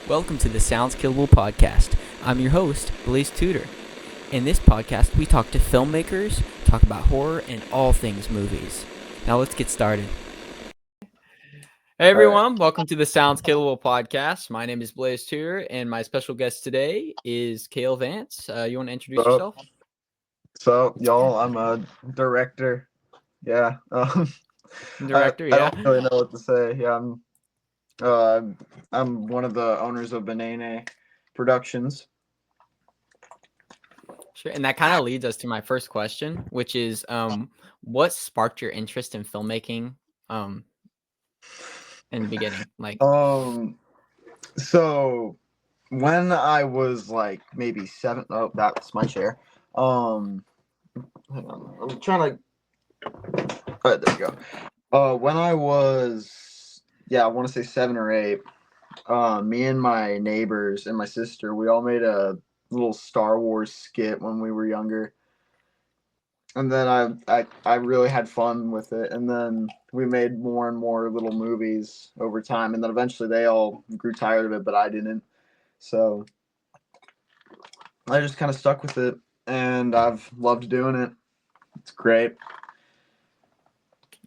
Welcome to the Sounds Killable podcast. I'm your host, Blaze Tudor. In this podcast, we talk to filmmakers, talk about horror, and all things movies. Now let's get started. Hey everyone, welcome to the Sounds Killable podcast. My name is Blaze Tudor, and my special guest today is Kale Vance. You want to introduce yourself? So, y'all, I'm a director. Yeah. Director, I yeah. don't really know what to say. Yeah, I'm one of the owners of Banana Productions. Sure, and that kind of leads us to my first question, which is, what sparked your interest in filmmaking, in the beginning? So when I was like maybe 7, oh, that's my chair. Hang on, I'm trying to. All right, there we go. When I was, I want to say 7 or 8. Me and my neighbors and my sister, we all made a little Star Wars skit when we were younger. And then I really had fun with it. And then we made more and more little movies over time. And then eventually they all grew tired of it, but I didn't. So I just kind of stuck with it. And I've loved doing it. It's great.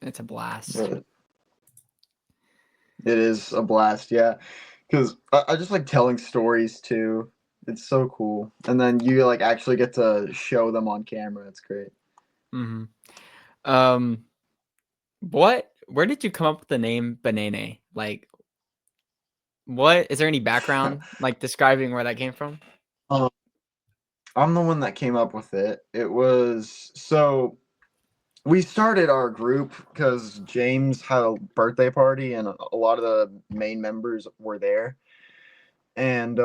It's a blast. It is a blast, yeah. Because I just like telling stories too. It's so cool. And then you like actually get to show them on camera. It's great. Mm-hmm. Where did you come up with the name Banana? Like, what is there any background like describing where that came from? I'm the one that came up with it. It was so we started our group because James had a birthday party and a lot of the main members were there. And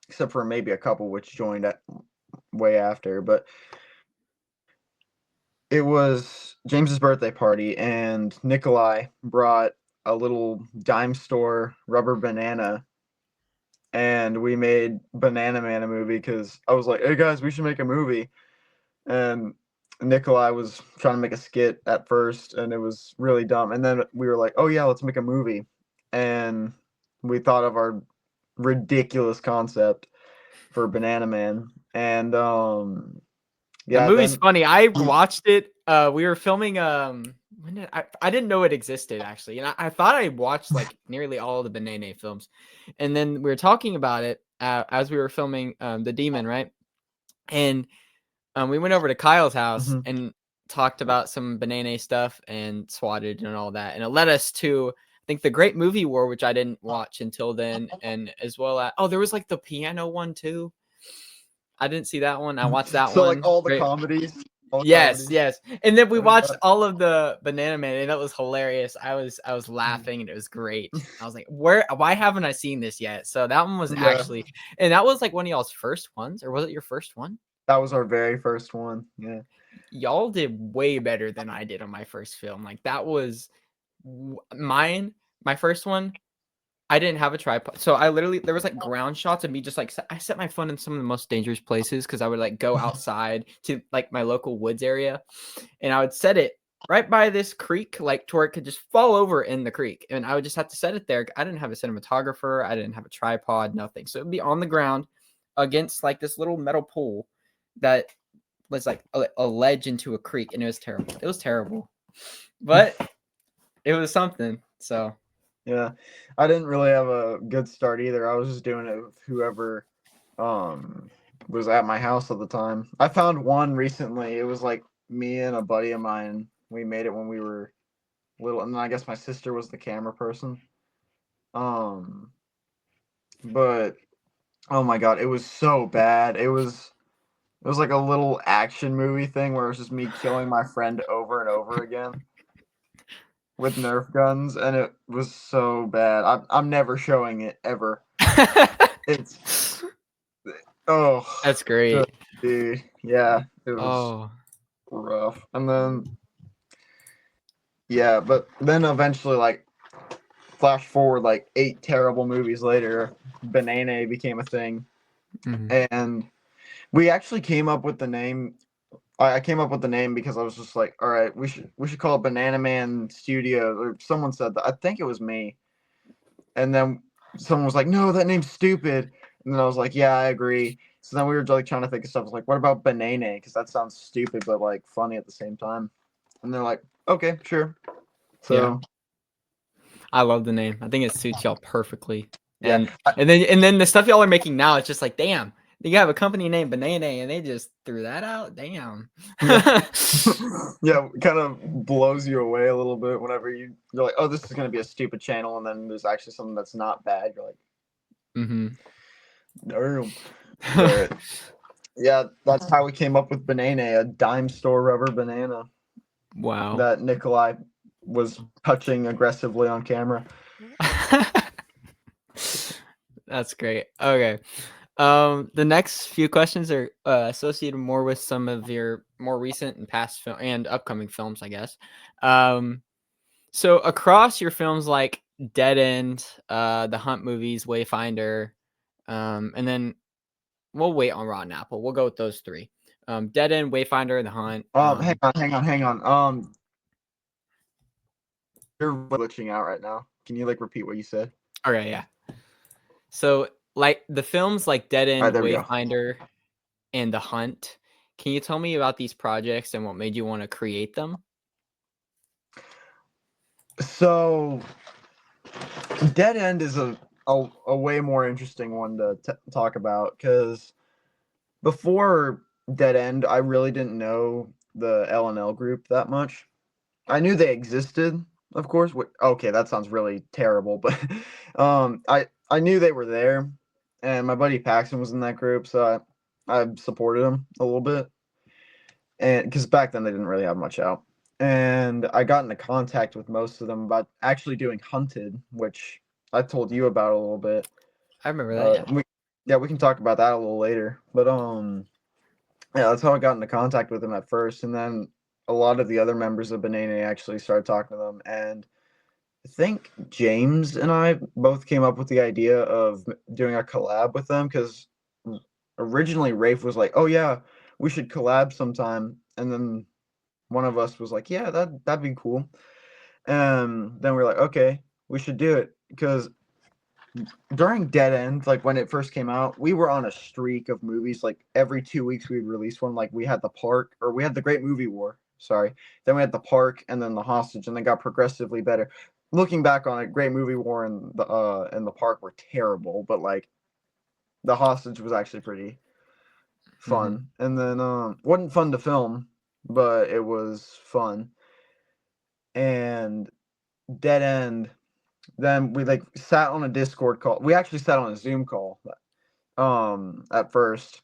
except for maybe a couple which joined way after, but it was James's birthday party and Nikolai brought a little dime store rubber banana and we made Banana Man a movie because I was like, hey guys, we should make a movie. And Nikolai was trying to make a skit at first and it was really dumb. And then we were like, oh yeah, let's make a movie. And we thought of our ridiculous concept for Banana Man. And The yeah, movie's then funny. I watched it. We were filming. When did I didn't know it existed actually, and I thought I watched like nearly all of the Banana films, and then we were talking about it as we were filming the Demon, right? And we went over to Kyle's house and talked about some Banana stuff and swatted and all that, and it led us to I think the Great Movie War, which I didn't watch until then, and as well as there was like the piano one too. I didn't see that one. I watched that so one. like all the Great. comedies. Yes, yes. And then we watched Yeah. all of the Banana Man, and that was hilarious. I was laughing, and it was great. I was like, why haven't I seen this yet? So that one was actually, and that was like one of y'all's first ones, or was it your first one? That was our very first one. Yeah. Y'all did way better than I did on my first film. Like that was mine. My first one, I didn't have a tripod. So I literally, there was like ground shots of me just like, I set my phone in some of the most dangerous places because I would like go outside to like my local woods area and I would set it right by this creek, like to where it could just fall over in the creek. And I would just have to set it there. I didn't have a cinematographer. I didn't have a tripod, nothing. So it'd be on the ground against like this little metal pole that was like a ledge into a creek. And it was terrible. It was terrible, but it was something. So Yeah, I didn't really have a good start either. I was just doing it with whoever was at my house at the time. I found one recently. It was like me and a buddy of mine. We made it when we were little, and then I guess my sister was the camera person. Um, but oh my god, it was so bad. It was like a little action movie thing where it was just me killing my friend over and over again with Nerf guns, and it was so bad. I'm never showing it ever. It's that's great. dude, yeah, it was Oh, rough. And then yeah, but then eventually, like, flash forward like 8 terrible movies later, Banana became a thing, and we actually came up with the name. I came up with the name because I was just like, all right, we should call it Banana Man Studios, or someone said that. I think it was me. And then someone was like, "No, that name's stupid," and then I was like, "Yeah, I agree." So then we were like trying to think of stuff like, "What about banana?" Because that sounds stupid but like funny at the same time. And they're like, "Okay, sure." Yeah. So I love the name. I think it suits y'all perfectly. yeah, And then the stuff y'all are making now, it's just like, damn, you have a company named Banana and they just threw that out. Damn. yeah, yeah. Kind of blows you away a little bit whenever you're like, "Oh, this is gonna be a stupid channel," and then there's actually something that's not bad. You're like, Mm-hmm. "Damn." But yeah, that's how we came up with banana, a dime store rubber banana Wow. that Nikolai was touching aggressively on camera. That's great. Okay. The next few questions are associated more with some of your more recent and past film and upcoming films, I guess. So across your films like Dead End, the Hunt movies, Wayfinder, and then we'll wait on Rotten Apple. We'll go with those three. Dead End, Wayfinder, The Hunt. Hang on. You're glitching out right now. Can you like repeat what you said? Okay, yeah. So like the films like Dead All right, End, there we go. Wayfinder, and The Hunt. Can you tell me about these projects and what made you want to create them? So, Dead End is a way more interesting one to talk about because before Dead End, I really didn't know the L&L group that much. I knew they existed, of course. Okay, that sounds really terrible, but I knew they were there, and my buddy Paxton was in that group, so I supported him a little bit, and because back then they didn't really have much out, and I got into contact with most of them about actually doing Hunted, which I told you about a little bit. I remember that, yeah. We can talk about that a little later, but yeah, that's how I got into contact with him at first, and then a lot of the other members of Banana actually started talking to them, and I think James and I both came up with the idea of doing a collab with them because originally Rafe was like, "Oh yeah, we should collab sometime," and then one of us was like, "Yeah, that'd be cool." And then we're like, "Okay, we should do it," because during Dead End, like when it first came out, we were on a streak of movies. Like every 2 weeks, we'd release one. Like we had The Park, or we had The Great Movie War. Sorry. Then we had The Park, and then The Hostage, and they got progressively better. Looking back on it, Great Movie War and the Park were terrible, but like The Hostage was actually pretty Mm-hmm. fun. And then wasn't fun to film, but it was fun. And Dead End. Then we like sat on a Discord call. We actually sat on a Zoom call at first.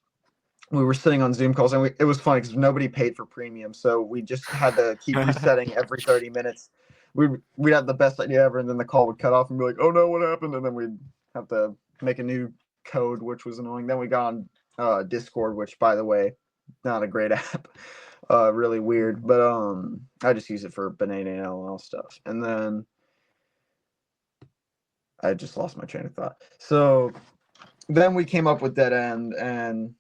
We were sitting on Zoom calls, and it was funny because nobody paid for premium, so we just had to keep resetting every 30 minutes. We'd have the best idea ever, and then the call would cut off and be like, "Oh no, what happened?" And then we'd have to make a new code, which was annoying. Then we got on Discord, which, by the way, not a great app, really weird. But I just use it for banana and LL stuff. And then I just lost my train of thought. So then we came up with Dead End, and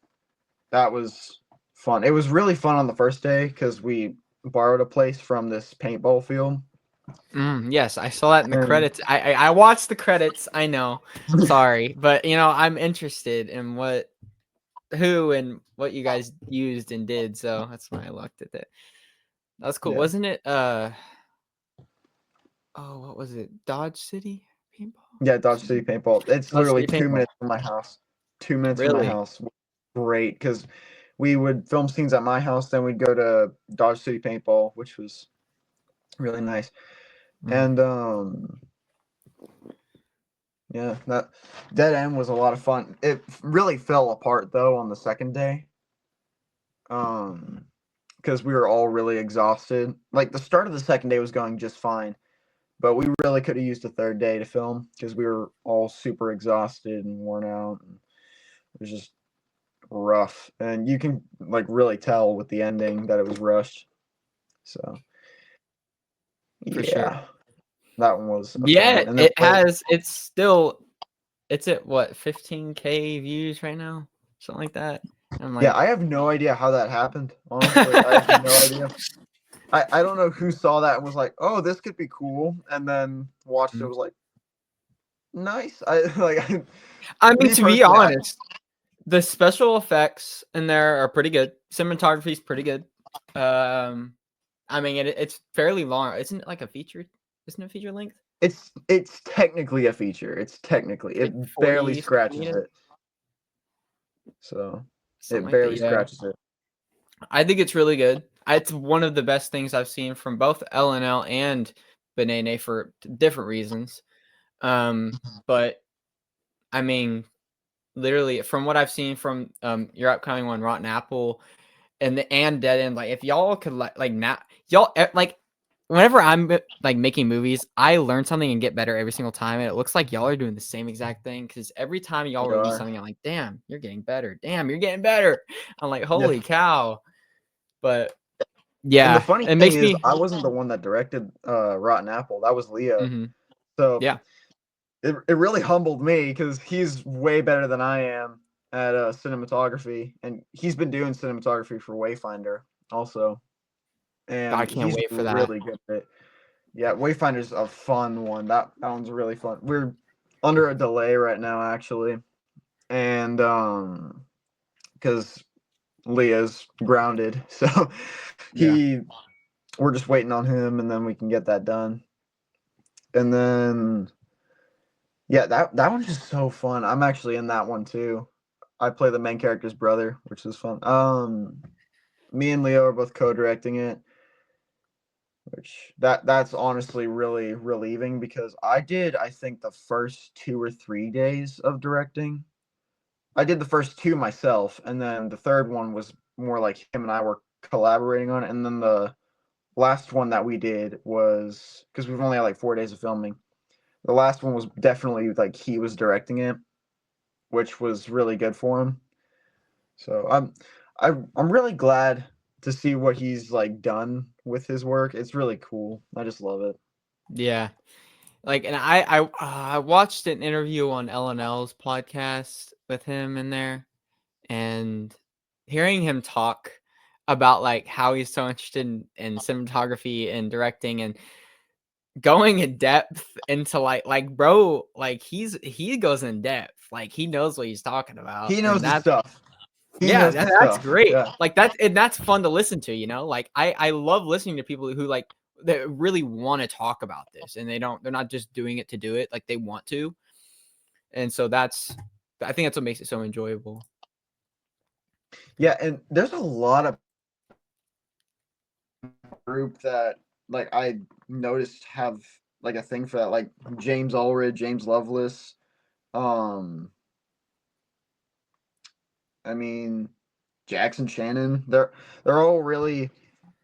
that was fun. It was really fun on the first day because we borrowed a place from this paintball field. Yes, I saw that in the And credits. I watched the credits. I know. Sorry, but I'm interested in who and what you guys used and did. So that's why I looked at it. That's cool, yeah, wasn't it? Oh, what was it? Dodge City paintball. yeah, Dodge City paintball. It's Dodge literally City 2 minutes paintball. from my house. 2 minutes from my Really? house. Great, because we would film scenes at my house, then we'd go to Dodge City paintball, which was really nice. Mm. And yeah, that Dead End was a lot of fun. It really fell apart though on the second day. Because we were all really exhausted. Like the start of the second day was going just fine, but we really could have used a third day to film because we were all super exhausted and worn out. And it was just rough, and you can like really tell with the ending that it was rushed. So For sure. yeah, that one was a fun Yeah, one. And then it's at what, 15K views right now? Something like that. I'm yeah, like I have no idea how that happened. Honestly, I have no idea. I don't know who saw that and was like, "Oh, this could be cool," and then watched it. Mm. Was like, nice. I like I mean, me to be personally. honest, the special effects in there are pretty good. Cinematography is pretty good. Um, I mean, it's fairly long. Isn't it like a feature? Isn't it feature length? It's technically a feature. It's technically Like it barely 40 something scratches minutes, it. So something it like that. barely Yeah, scratches it. I think it's really good. It's one of the best things I've seen from both LNL and Banane for different reasons. But I mean, literally from what I've seen from your upcoming one, Rotten Apple, and Dead End, like if y'all could like now, y'all like whenever I'm like making movies, I learn something and get better every single time, and it looks like y'all are doing the same exact thing because every time y'all We release are. something, I'm like, damn, you're getting better. Damn, you're getting better. I'm like, Yeah. holy cow! But And the yeah, funny it thing makes is, me. I wasn't the one that directed Rotten Apple. That was Leo. Mhm, So yeah, it really humbled me because he's way better than I am at cinematography, and he's been doing cinematography for Wayfinder also, I and can't he's wait for that. really good at it. Yeah, Wayfinder's a fun one. That one's really fun. We're under a delay right now, actually, and because Leah's grounded, so Yeah, he we're just waiting on him, and then we can get that done. And then yeah, that one's just so fun. I'm actually in that one too. I play the main character's brother, which is fun. Me and Leo are both co-directing it, which that's honestly really relieving because I think the first 2 or 3 days of directing. I did the first two myself, and then the third one was more like him and I were collaborating on it, and then the last one that we did was because we've only had like 4 days of filming. The last one was definitely like he was directing it, which was really good for him. So I'm really glad to see what he's like done with his work. It's really cool. I just love it. yeah. Like, and I watched an interview on LNL's podcast with him in there, and hearing him talk about like how he's so interested in cinematography and directing and going in depth into like bro, like he goes in depth, like he knows what he's talking about, He knows and his that's stuff. He yeah, knows his that's stuff. great. Yeah. Like that, and that's fun to listen to, you know? Like I love listening to people who like that really want to talk about this and they're not just doing it to do it, like they want to. And so I think that's what makes it so enjoyable. Yeah, and there's a lot of group that like I noticed have like a thing for that, like James Ulrich, James Lovelace. Um, I mean Jackson Shannon. They're all really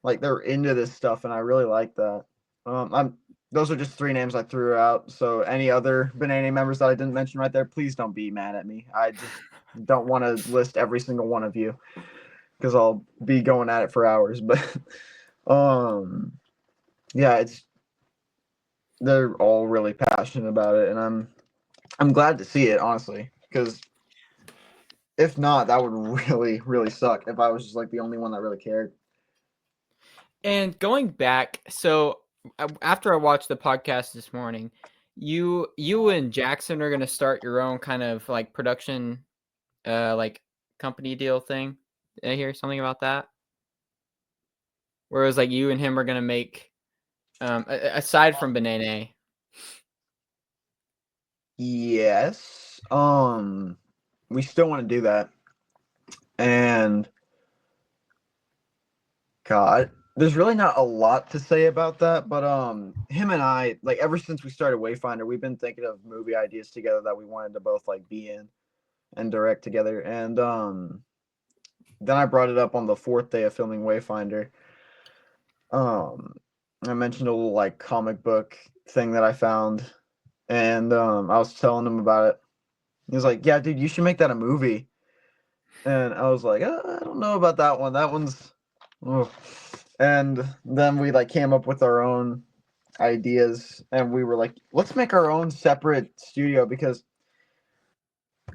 like they're into this stuff, and I really like that. I'm those are just three names I threw out. So any other Banana members that I didn't mention right there, please don't be mad at me. I just don't want to list every single one of you because I'll be going at it for hours. But um, yeah, it's they're all really passionate about it, and I'm glad to see it honestly because if not, that would really suck if I was just like the only one that really cared. And going back, so after I watched the podcast this morning, you and Jackson are gonna start your own kind of like production, like company deal thing. Did I hear something about that? Whereas like you and him are gonna make, aside from Banana. Yes. We still want to do that. And God, there's really not a lot to say about that, but him and I, like ever since we started Wayfinder, we've been thinking of movie ideas together that we wanted to both like be in and direct together. And then I brought it up on the fourth day of filming Wayfinder. Um I mentioned a little like comic book thing that I found, and I was telling him about it. He was like, "Yeah, dude, you should make that a movie." And I was like, I don't know about that one. That one's, oh. And then we like came up with our own ideas, and we were like, let's make our own separate studio because,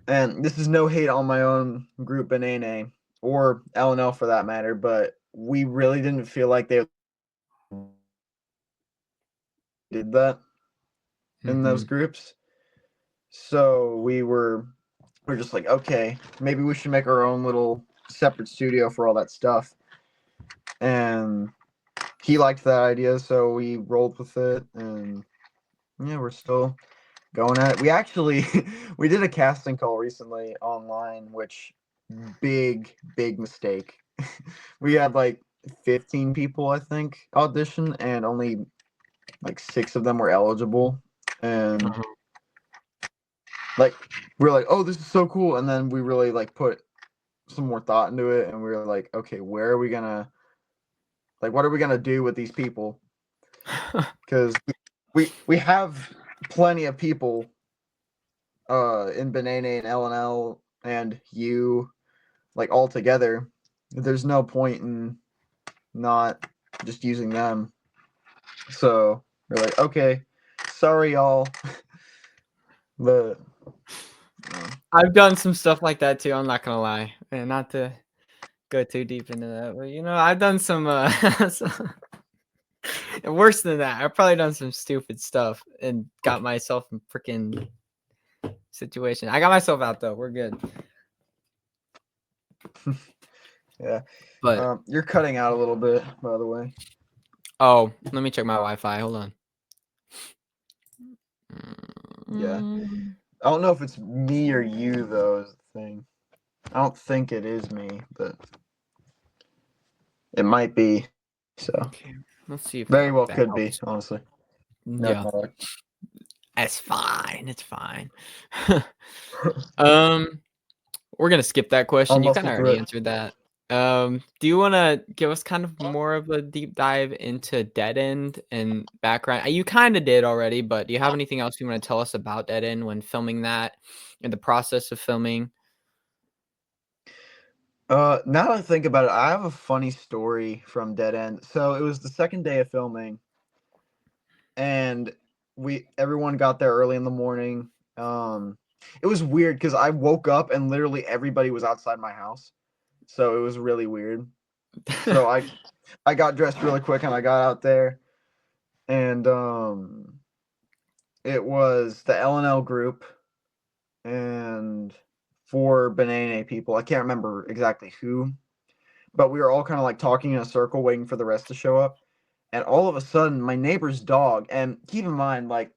and this is no hate on my own group Banane or LNL for that matter, but we really didn't feel like they did that in those Mm-hmm. groups. So we're just like, okay, maybe we should make our own little separate studio for all that stuff. And he liked that idea, so we rolled with it, and yeah, we're still going at it. We actually we did a casting call recently online, which big mistake. We had like 15 people, I think, audition, and only like 6 of them were eligible. And Uh-huh. like we are like, oh, this is so cool, and then we really like put some more thought into it, and we were like, okay, where are we gonna what are we gonna do with these people? Because we have plenty of people in Banana and LNL and you like all together. There's no point in not just using them. So we're like, okay, sorry y'all. But I've done some stuff like that too. I'm not gonna lie, and not to go too deep into that, but I've done some worse than that. I've probably done some stupid stuff and got myself in freaking situation. I got myself out though. We're good. yeah, But you're cutting out a little bit, by the way. oh, let me check my Wi-Fi. Hold on. Yeah, I don't know if it's me or you though. Is the thing. I don't think it is me, but it might be. So Okay, let's see if very well that could be, helps. honestly. Yeah, No. it's fine. It's fine. um, we're gonna skip that I'll question. You kind muscle of through already it. answered that. Do you want to give us kind of more of a deep dive into Dead End and background? You kind of did already, but do you have anything else you want to tell us about Dead End when filming that and the process of filming? Now that I think about it, I have a funny story from Dead End. So it was the second day of filming, and everyone got there early in the morning. It was weird because I woke up and literally everybody was outside my house, so it was really weird. So I got dressed really quick and I got out there, and it was the LNL group and 4 Banana people. I can't remember exactly who, but we were all kind of like talking in a circle, waiting for the rest to show up. And all of a sudden, my neighbor's dog. And keep in mind, like,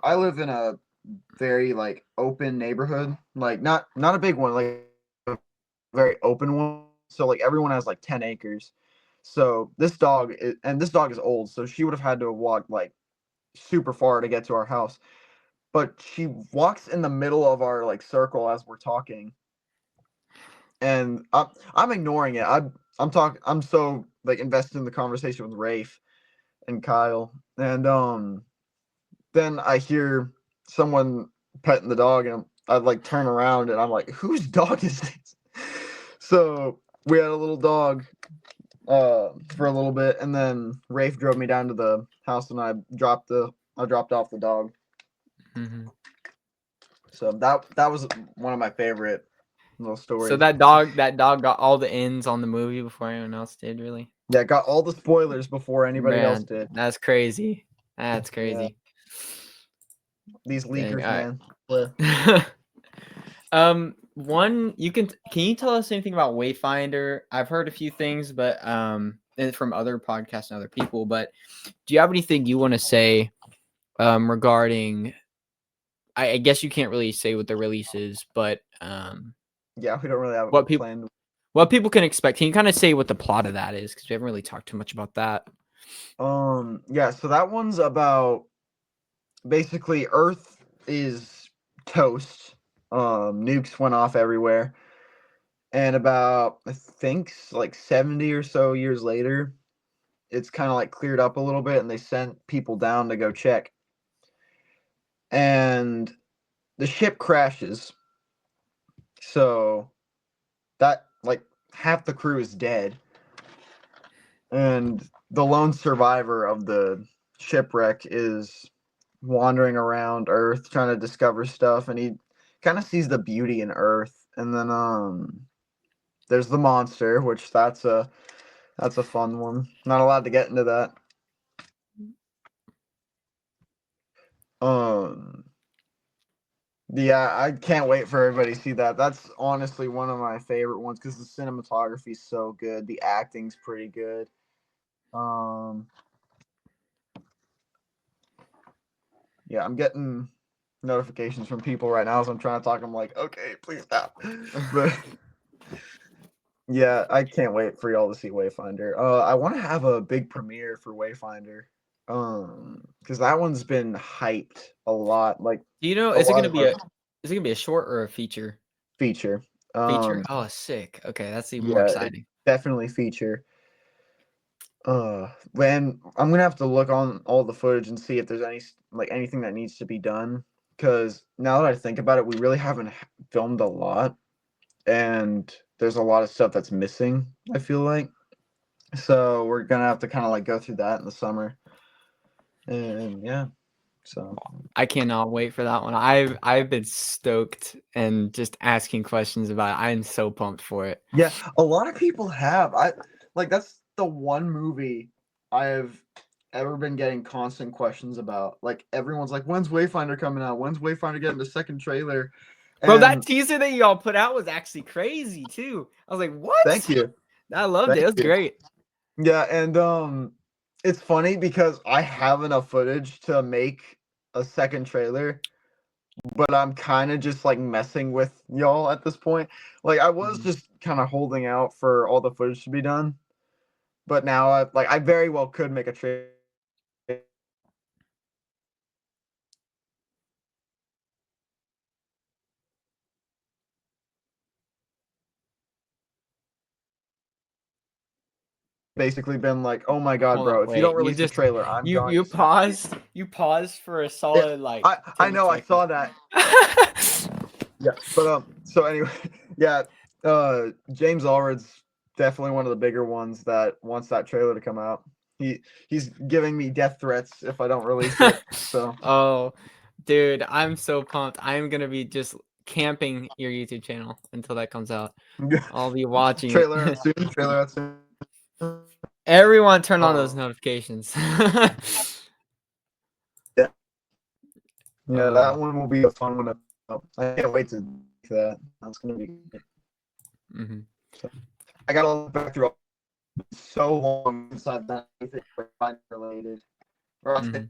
I live in a very like open neighborhood, like not a big one, like a very open one. So like everyone has like 10 acres. So this dog is old, so she would have had to have walked like super far to get to our house. But she walks in the middle of our like circle as we're talking, and I'm ignoring it. I'm so like invested in the conversation with Rafe and Kyle, and then I hear someone petting the dog, and I like turn around, and I'm like, whose dog is this? So we had a little dog for a little bit, and then Rafe drove me down to the house, and I dropped off the dog. Mhm. So that was one of my favorite little So stories. that dog got all the ends on the movie before anyone else did, really? Yeah, got all the spoilers before anybody else Man, did. that's crazy. That's Yeah, crazy. these Dang, leakers, all man. Swear. right. One can you tell us anything about Wayfinder? I've heard a few things, but and from other podcasts and other people, but do you have anything you want to say regarding I guess you can't really say what the release is, but Yeah, we don't really have what a people plan. what people can expect. Can you kind of say what the plot of that is? Because we haven't really talked too much about that. Yeah, so that one's about basically Earth is toast. Nukes went off everywhere. And about I think like 70 or so years later, it's kind of like cleared up a little bit and they sent people down to go check. And the ship crashes. So that like half the crew is dead. And the lone survivor of the shipwreck is wandering around Earth trying to discover stuff, and he kind of sees the beauty in Earth. And then there's the monster, which that's a fun one. Not allowed to get into that. Um Yeah, I can't wait for everybody to see that. That's honestly one of my favorite ones because the cinematography is so good. The acting's pretty good. Um, yeah, I'm getting notifications from people right now, so I'm trying to talk. I'm like, okay, please stop. But yeah, I can't wait for y'all to see Wayfinder. I want to have a big premiere for Wayfinder. Because that one's been hyped a lot. Like Do you know, a lot of our is it gonna be a short or a feature? feature. Feature? Um, Oh, sick. Okay, that's even more yeah, it exciting. definitely feature. When I'm gonna have to look on all the footage and see if there's anything that needs to be done. Because now that I think about it, we really haven't filmed a lot, and there's a lot of stuff that's missing. I feel like so we're gonna have to kind of like go through that in the summer, and yeah. So I cannot wait for that one. I've been stoked and just asking questions about it. I am so pumped for it. yeah, a lot of people have. I like that's the one movie I've ever been getting constant questions about. Like everyone's like, "When's Wayfinder coming out? When's Wayfinder getting the second trailer?" Bro, that And teaser that y'all put out was actually crazy too. I was like, "What?" thank you, I loved it. thank It was you. great. Yeah, and it's funny because I have enough footage to make a second trailer, but I'm kind of just like messing with y'all at this point. Like I was Mhm. just kind of holding out for all the footage to be done, but now I very well could make a trailer basically been like, "Oh my god, Hold on, bro, if you don't wait. release the trailer, I'm going to smack you." You paused for a Yeah, solid like I 10 know, I seconds. saw that. Yeah, but so anyway, yeah, James Allred's definitely one of the bigger ones that wants that trailer to come out. He's giving me death threats if I don't release it. So Oh, dude, I'm so pumped. I'm gonna be just camping your YouTube channel until that comes out. I'll be watching it. trailer out soon, trailer out soon. Everyone turn on those Um, notifications. yeah, yeah, uh, that one will be a fun one. I can't wait to do that. That's gonna be great. mhm, So I got to look back through so long inside that anything related. Or I'll say mhm.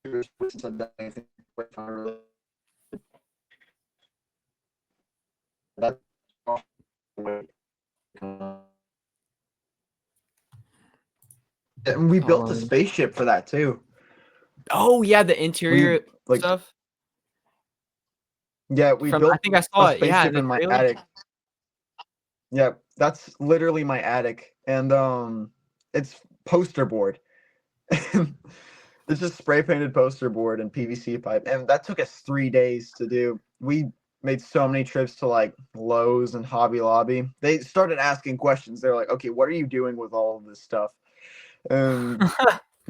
inside that anything related. That's and we built a Um, spaceship for that too. oh yeah, the We interior like stuff yeah, we from I built think I a saw it. Yeah, in spaceship the in my trailer. attic. Yeah, that's literally my attic, and it's poster board. It's just spray painted poster board and PVC pipe, and that took us 3 days to do. We made so many trips to like Lowe's and Hobby Lobby. They started asking questions. They're like, "Okay, what are you doing with all of this stuff?" And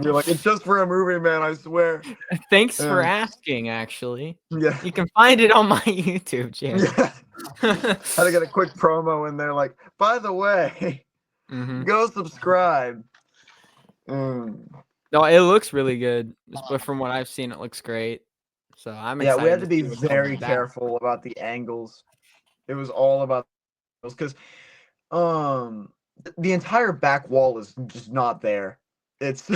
you're like, "It's just for a movie, man. I swear." Thanks for And asking. Actually, yeah, you can find it on my YouTube channel. yeah. Had to get a quick promo in there, like, by the way, hmm go subscribe. Mm. No, it looks really good, but from what I've seen, it looks great. So I'm Yeah, we excited had to to be see what comes very with that. careful about the angles. It was all about because the entire back wall is just not there. It's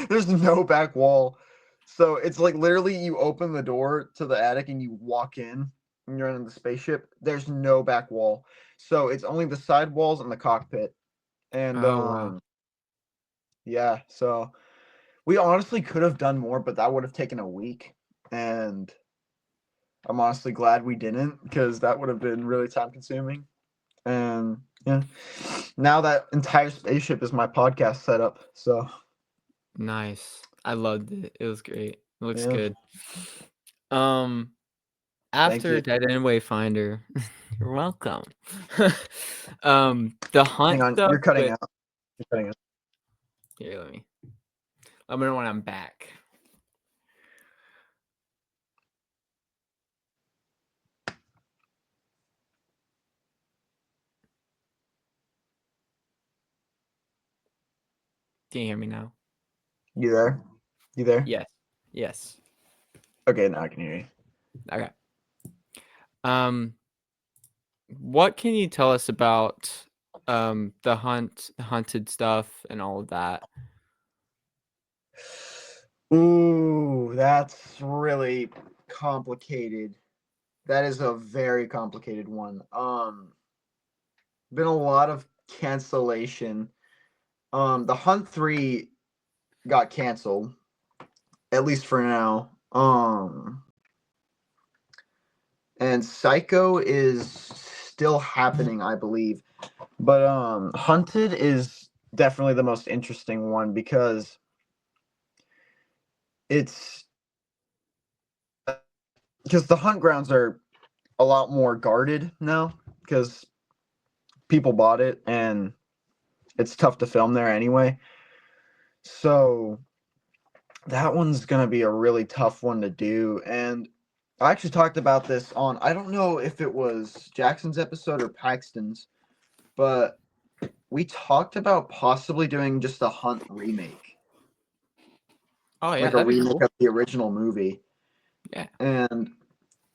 there's no back wall. So it's like literally you open the door to the attic and you walk in and you're in the spaceship. There's no back wall. So it's only the side walls and the cockpit. And Oh wow. yeah, so we honestly could have done more, but that would have taken a week. And I'm honestly glad we didn't because that would have been really time consuming. And yeah, now that entire spaceship is my podcast setup. So Nice. I loved it. It was great. It looks yeah, good. Um, thank after you. Dead End Wayfinder, you're welcome. The Hang hunt on, stuff you're cutting with out. You're cutting out. here, let me know when I'm back. Can you hear me now? You there? You there? Yes. Yes. Okay, now I can hear you. Okay. What can you tell us about the hunted stuff and all of that? Ooh, that's really complicated. That is a very complicated one. Been a lot of cancellation. The Hunt 3 got canceled, at least for now. And Psycho is still happening, I believe. But Hunted is definitely the most interesting one because it's because the hunt grounds are a lot more guarded now because people bought it and it's tough to film there anyway. So that one's gonna be a really tough one to do. And I actually talked about this on, I don't know if it was Jackson's episode or Paxton's, but we talked about possibly doing just a Hunt remake, Oh yeah, like a that'd be remake cool. of the original movie, Yeah. and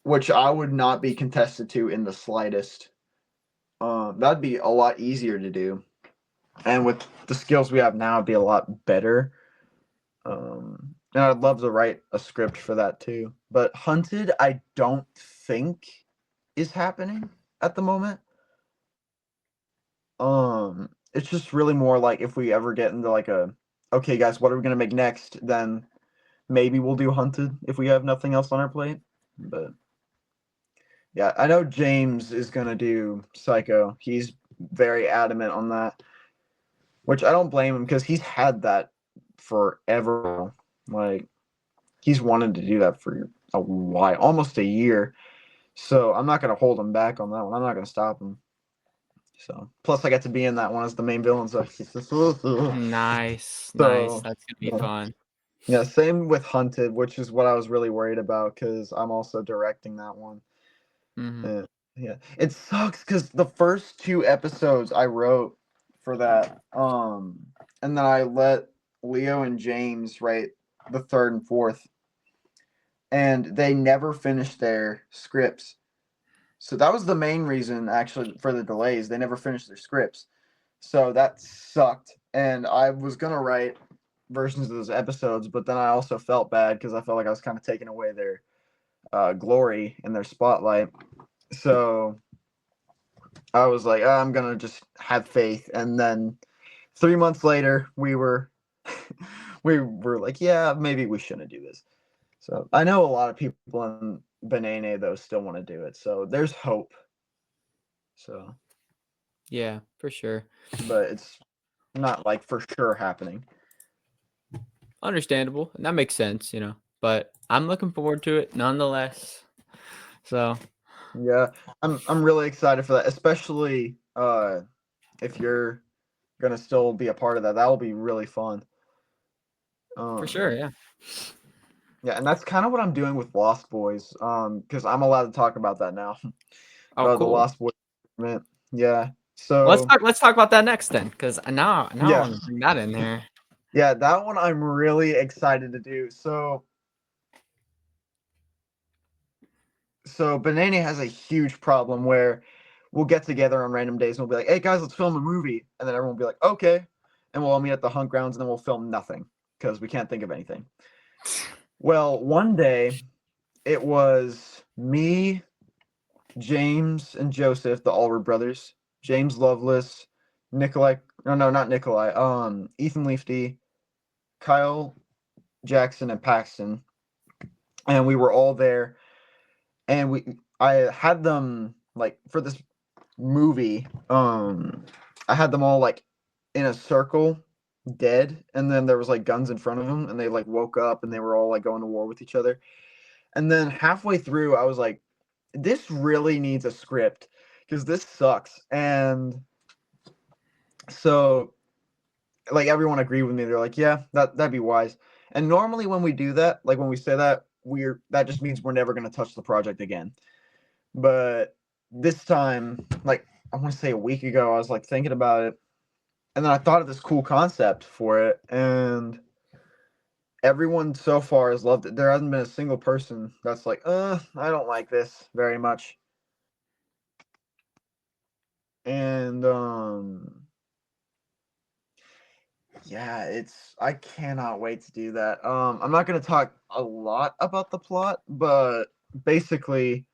which I would not be contested to in the slightest. That'd be a lot easier to do, and with the skills we have now, it'd be a lot better. And I'd love to write a script for that too. But Hunted, I don't think is happening at the moment. It's just really more like if we ever get into like a, okay, guys, what are we gonna make next? Then maybe we'll do Hunted if we have nothing else on our plate. But yeah, I know James is gonna do Psycho. He's very adamant on that, which I don't blame him because he's had that forever. Like he's wanted to do that for a while, almost a year. So I'm not gonna hold him back on that one. I'm not gonna stop him. So plus I get to be in that one as the main villain. So Nice, nice. so That's gonna be yeah. fun. Yeah, same with Hunted, which is what I was really worried about because I'm also directing that one. Hmm. Yeah, yeah. It sucks because the first two episodes I wrote for that, and then I let Leo and James write the third and fourth, and they never finished their scripts. So that was the main reason actually for the delays. They never finished their scripts. So that sucked. And I was gonna write versions of those episodes, but then I also felt bad because I felt like I was kind of taking away their glory and their spotlight. So I was like, I'm gonna just have faith. And then 3 months later, we were we were like, yeah, maybe we shouldn't do this. So I know a lot of people in Banana though still want to do it. So there's hope. So, Yeah, for sure. but it's not like for sure happening. Understandable. And that makes sense, But I'm looking forward to it nonetheless. So Yeah, I'm really excited for that, especially if you're gonna still be a part of that. That will be really fun. for sure, Um, yeah. yeah, and that's kind of what I'm doing with Lost Boys. Because I'm allowed to talk about that now. Oh, The cool. Lost Boys tournament. Yeah. Well, So let's talk about that next then, because now I yeah, want to bring that in there. yeah, that one I'm really excited to do. So Banana has a huge problem where we'll get together on random days and we'll be like, "Hey guys, let's film a movie," and then everyone will be like, "Okay," and we'll all meet at the hunt grounds and then we'll film nothing because we can't think of anything. Well, one day it was me, James, and Joseph, the Allred brothers, James Lovelace, Nikolai. No, not Nikolai. Ethan Leafty, Kyle Jackson, and Paxton, and we were all there. And I had them like for this movie. I had them all like in a circle, dead, and then there was like guns in front of them, and they like woke up and they were all like going to war with each other. And then halfway through, I was like, this really needs a script because this sucks. And so like everyone agreed with me. They're like, yeah, that'd be wise. And normally when we do that, like when we say that, that just means we're never gonna touch the project again. But this time, like I want to say a week ago, I was like thinking about it, and then I thought of this cool concept for it, and everyone so far has loved it. There hasn't been a single person that's like, I don't like this very much. And yeah, I cannot wait to do that. I'm not going to talk a lot about the plot, but basically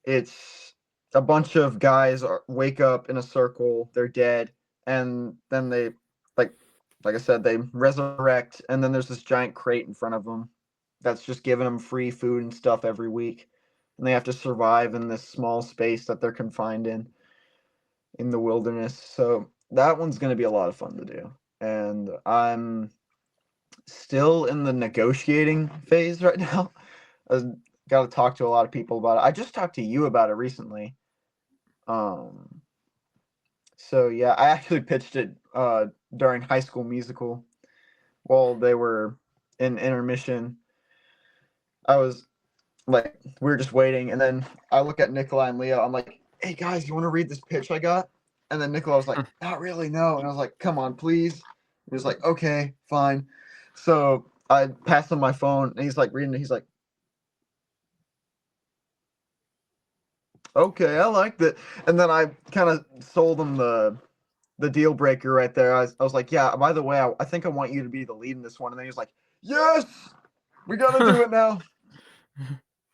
it's a bunch of guys wake up in a circle, they're dead, and then they like like I said, they resurrect, and then there's this giant crate in front of them that's just giving them free food and stuff every week, and they have to survive in this small space that they're confined in the wilderness. So that one's going to be a lot of fun to do, and I'm still in the negotiating phase right now. I got to talk to a lot of people about it. I just talked to you about it recently. Um, so yeah, I actually pitched it during High School Musical while they were in intermission. I was like, we were just waiting, and then I look at Nikolai and Leo. I'm like, "Hey guys, you want to read this pitch I got?" And then Nikolai was like, "Not really, no." And I was like, "Come on, please." He was like, "Okay, fine." So I passed him my phone, and he's like reading it. He's like, "Okay, I liked it." And then I kind of sold him the deal breaker right there. I was like, "Yeah, by the way, I think I want you to be the lead in this one." And then he was like, "Yes, we gotta do it now."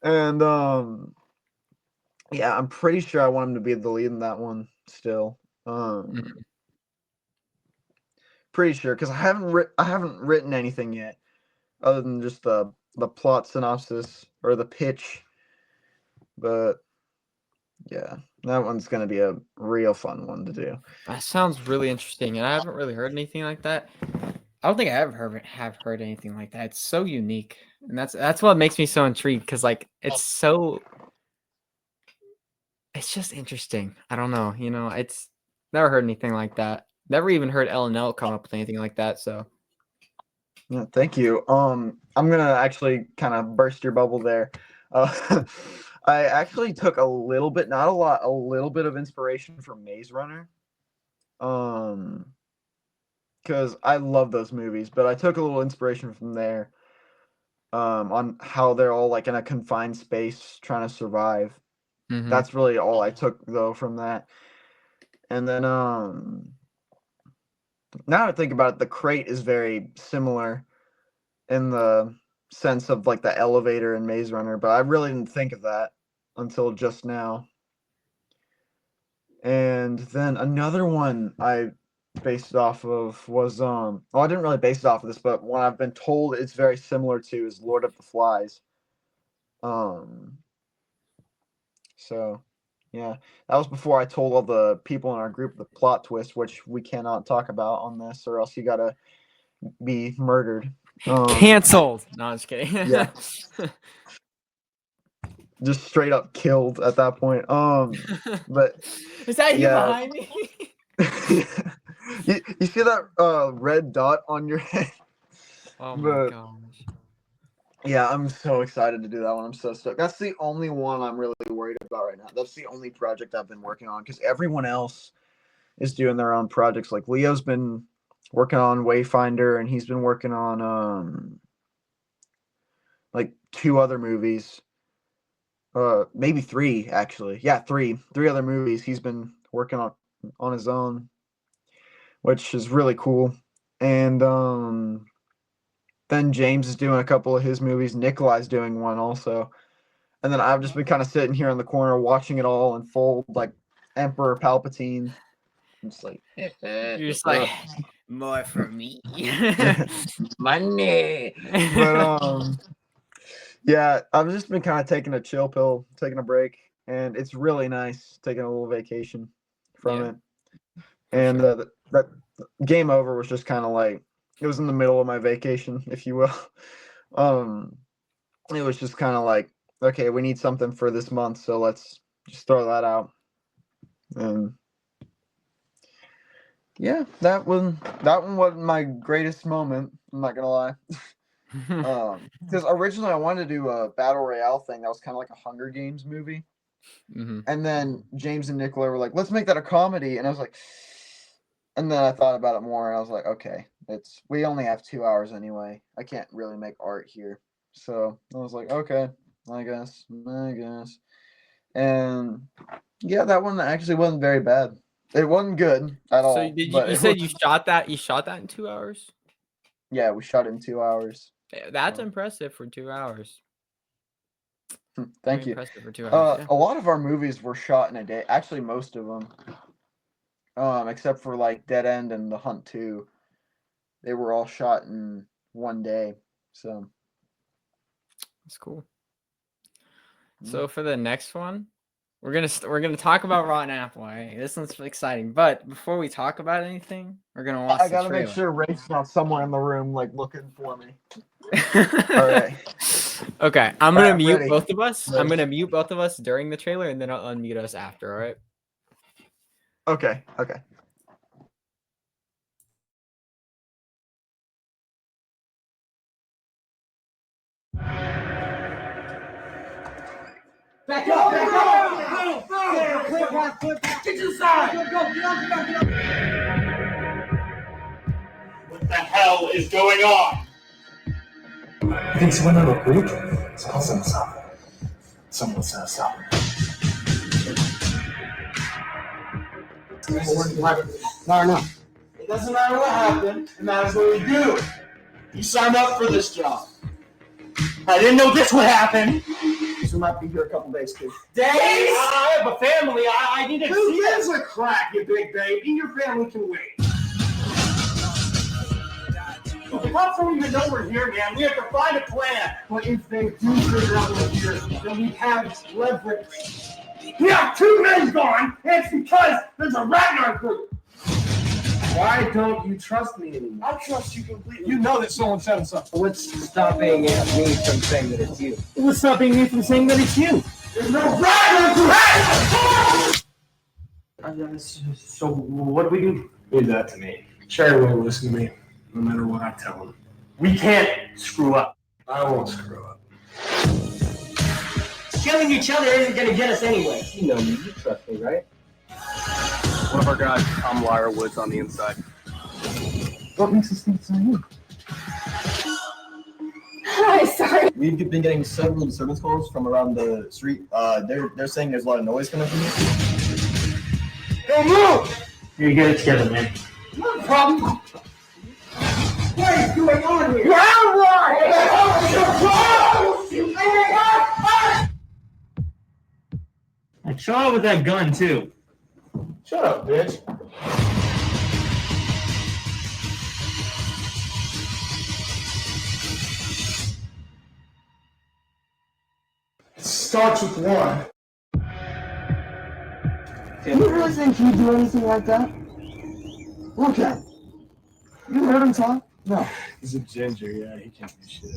And yeah, I'm pretty sure I want him to be the lead in that one still. Mhm. Pretty sure because I haven't written anything yet other than just the plot synopsis or the pitch. But yeah, that one's gonna be a real fun one to do. That sounds really interesting, and I haven't really heard anything like that. I don't think I ever have heard anything like that. It's so unique, and that's what makes me so intrigued. Because like it's just interesting. I don't know, it's never heard anything like that. Never even heard L&L come up with anything like that. So Yeah, thank you. I'm gonna actually kind of burst your bubble there. I actually took a little bit, not a lot, a little bit of inspiration from Maze Runner. Um, because I love those movies, but I took a little inspiration from there. On how they're all like in a confined space trying to survive. mhm. That's really all I took though from that. And then now I think about it, the crate is very similar in the sense of like the elevator in Maze Runner, but I really didn't think of that until just now. And then another one I based it off of was well, I didn't really base it off of this, but one I've been told it's very similar to is Lord of the Flies. Um so yeah, that was before I told all the people in our group the plot twist, which we cannot talk about on this, or else you gotta be murdered. Canceled. No, I'm just kidding. Yeah, just straight up killed at that point. But Is that you yeah, behind me? you see that red dot on your head? Oh my But gosh. yeah, I'm so excited to do that one. I'm so stoked. That's the only one I'm really worried about right now. That's the only project I've been working on because everyone else is doing their own projects. Like Leo's been working on Wayfinder, and he's been working on like two other movies. Maybe three actually. Yeah, three other movies he's been working on his own, which is really cool. And then James is doing a couple of his movies. Nikolai's doing one also. And then I've just been kind of sitting here in the corner watching it all unfold like Emperor Palpatine. I'm just like, You're just like more for me. money. But yeah, I've just been kind of taking a chill pill, taking a break, and it's really nice taking a little vacation from Yeah, it. for And sure. that game over was just kind of like it was in the middle of my vacation, if you will. Um, it was just kind of like, okay, we need something for this month, so let's just throw that out. And yeah, that one wasn't my greatest moment. I'm not gonna lie. Because originally I wanted to do a battle royale thing that was kind of like a Hunger Games movie, Mhm. and then James and Nicola were like, "Let's make that a comedy," and I was like, And then I thought about it more, and I was like, okay, we only have 2 hours anyway. I can't really make art here. So I was like, okay, I guess. And yeah, that one actually wasn't very bad. It wasn't good at So all, did you? but You it said was. you shot that. You shot that in 2 hours. Yeah, we shot it in 2 hours. Yeah, that's So, impressive for 2 hours. Very thank you. impressive for 2 hours. Yeah. A lot of our movies were shot in a day. Actually, most of them, except for like Dead End and The Hunt 2, they were all shot in one day. So That's cool. mm. So for the next one, we're gonna talk about Rotten Apple. All right, this one's exciting. But before we talk about anything, we're gonna watch I the gotta make trailer. sure Rafe's not somewhere in the room, like looking for me. All right. Okay, I'm gonna I'm mute ready. both of us. I'm gonna mute both of us during the trailer, and then I'll unmute us after. All right. Okay. Okay. Back up! Back up! Get inside! Get up! What the hell is going on? You think someone in a group? Someone set us up. Someone set us up. Not enough. It doesn't matter what happened. It matters what we do. You signed up for this job. I didn't know this would happen. We might be here a couple days, kid. Days? I have a family. I need to Who see gives it. a crap, you big baby? Your family can wait. If the cops don't even know we're here, man, we have to find a plan. But if they do figure out we're here, then we have leverage. We have 2 men gone, and it's because there's a rat in our group. Why don't you trust me anymore? I trust you completely. You know that someone set us up. What's stopping me from saying that it's you? What's stopping me from saying that it's you? There's no rat in our group! So what do we do? Leave that to me. Sherry won't listen to me, no matter what I tell him. We can't screw up. I won't screw up. Killing each other isn't gonna get us anywhere. You know me, you trust me, right? One of our guys, Tom Lyrewood's on the inside. What makes us think it's on you? Hi, sorry. We've been getting several disturbance calls from around the street. They're saying there's a lot of noise coming from here. Don't move! You get it together, man. No problem. What is going on here? Like, show up with that gun, too. Shut up, bitch. It starts with one. You really think he'd do anything like that? Look at him. You heard him talk? No. He's a ginger, yeah, he can't do shit.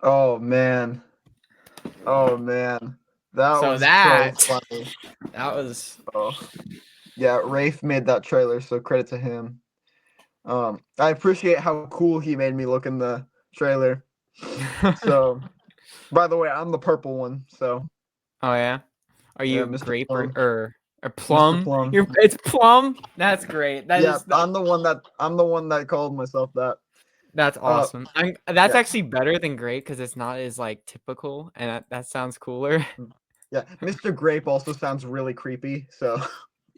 Oh man. Oh man. That So was that- so funny. That was. Oh. Yeah, Rafe made that trailer, so credit to him. I appreciate how cool he made me look in the trailer. So, by the way, I'm the purple one. So, Oh yeah. Are you Mr. grape Plum. or plum? Plum. It's plum. That's great. I'm the one that called myself that. That's awesome. That's yeah. actually better than grape because it's not as like typical, and that sounds cooler. Yeah, Mr. Grape also sounds really creepy. So,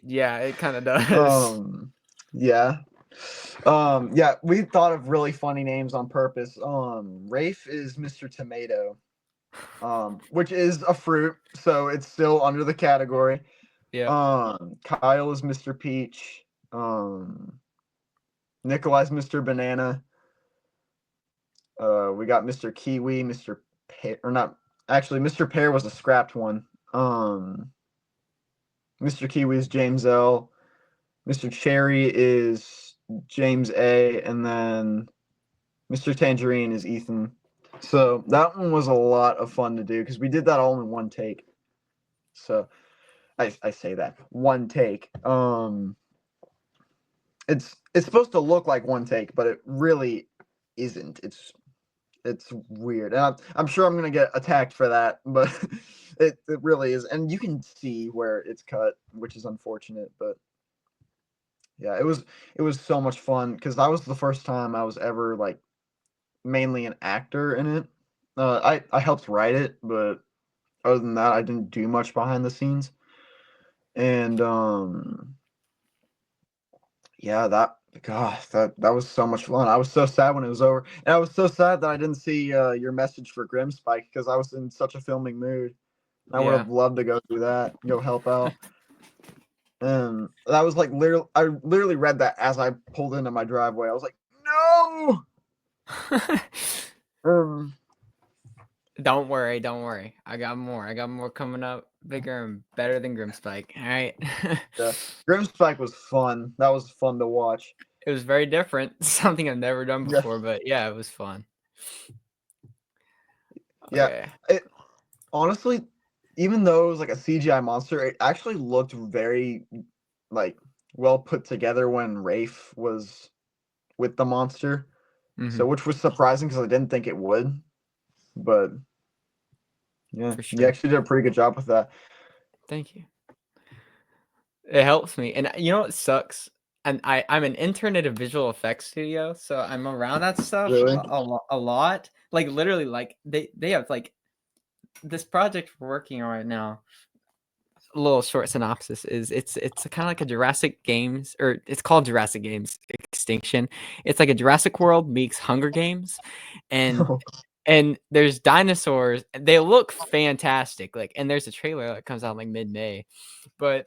Yeah, it kind of does. yeah. Yeah, we thought of really funny names on purpose. Rafe is Mr. Tomato, which is a fruit, so it's still under the category. Yeah. Kyle is Mr. Peach. Nikolai's Mr. Banana. We got Mr. Kiwi, Mr. Pear, or not. Actually, Mr. Pear was a scrapped one. Mr. Kiwi is James L. Mr. Cherry is James A. And then Mr. Tangerine is Ethan. So that one was a lot of fun to do because we did that all in one take. So I say that one take. It's supposed to look like one take, but it really isn't. It's It's weird, and I'm sure I'm gonna get attacked for that, but it really is, and you can see where it's cut, which is unfortunate, but yeah, it was so much fun because that was the first time I was ever like mainly an actor in it. I helped write it, but other than that, I didn't do much behind the scenes, and yeah, that was so much fun. I was so sad when it was over, and I was so sad that I didn't see your message for Grimspike because I was in such a filming mood. I would Yeah. have loved to go do that, go help out. And that was like literally, I literally read that as I pulled into my driveway. I was like, no. Um, Don't worry, don't worry. I got more. I got more coming up, bigger and better than Grimspike. All right. yeah, Grimspike was fun. That was fun to watch. It was very different, something I've never done Yeah. before, but yeah, it was fun. Yeah, Okay. it honestly, even though it was like a CGI monster, it actually looked very like well put together when Rafe was with the monster. So Mhm. which was surprising because I didn't think it would. But yeah, For you sure. actually did a pretty good job with that. Thank you. It helps me. And you know what sucks? And I'm an intern at a visual effects studio, so I'm around that stuff Really? a lot. Like literally, like they have like this project we're working on right now. A little short synopsis is it's kind of like a Jurassic Games, or it's called Jurassic Games Extinction. It's like a Jurassic World meets Hunger Games, and there's dinosaurs. They look fantastic. Like, and there's a trailer that comes out like mid-May, but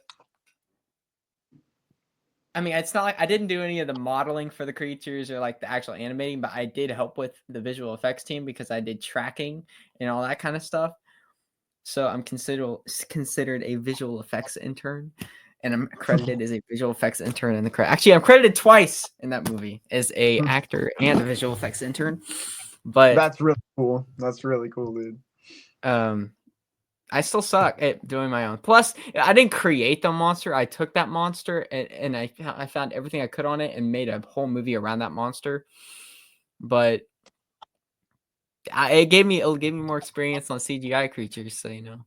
I mean, it's not like I didn't do any of the modeling for the creatures or like the actual animating, but I did help with the visual effects team because I did tracking and all that kind of stuff. So I'm considered a visual effects intern, and I'm credited as a visual effects intern in the credit. Actually, I'm credited twice in that movie as a actor and a visual effects intern. But That's really cool. That's really cool, dude. I still suck at doing my own. Plus, I didn't create the monster. I took that monster and I found everything I could on it and made a whole movie around that monster. But it gave me more experience on CGI creatures, so you know,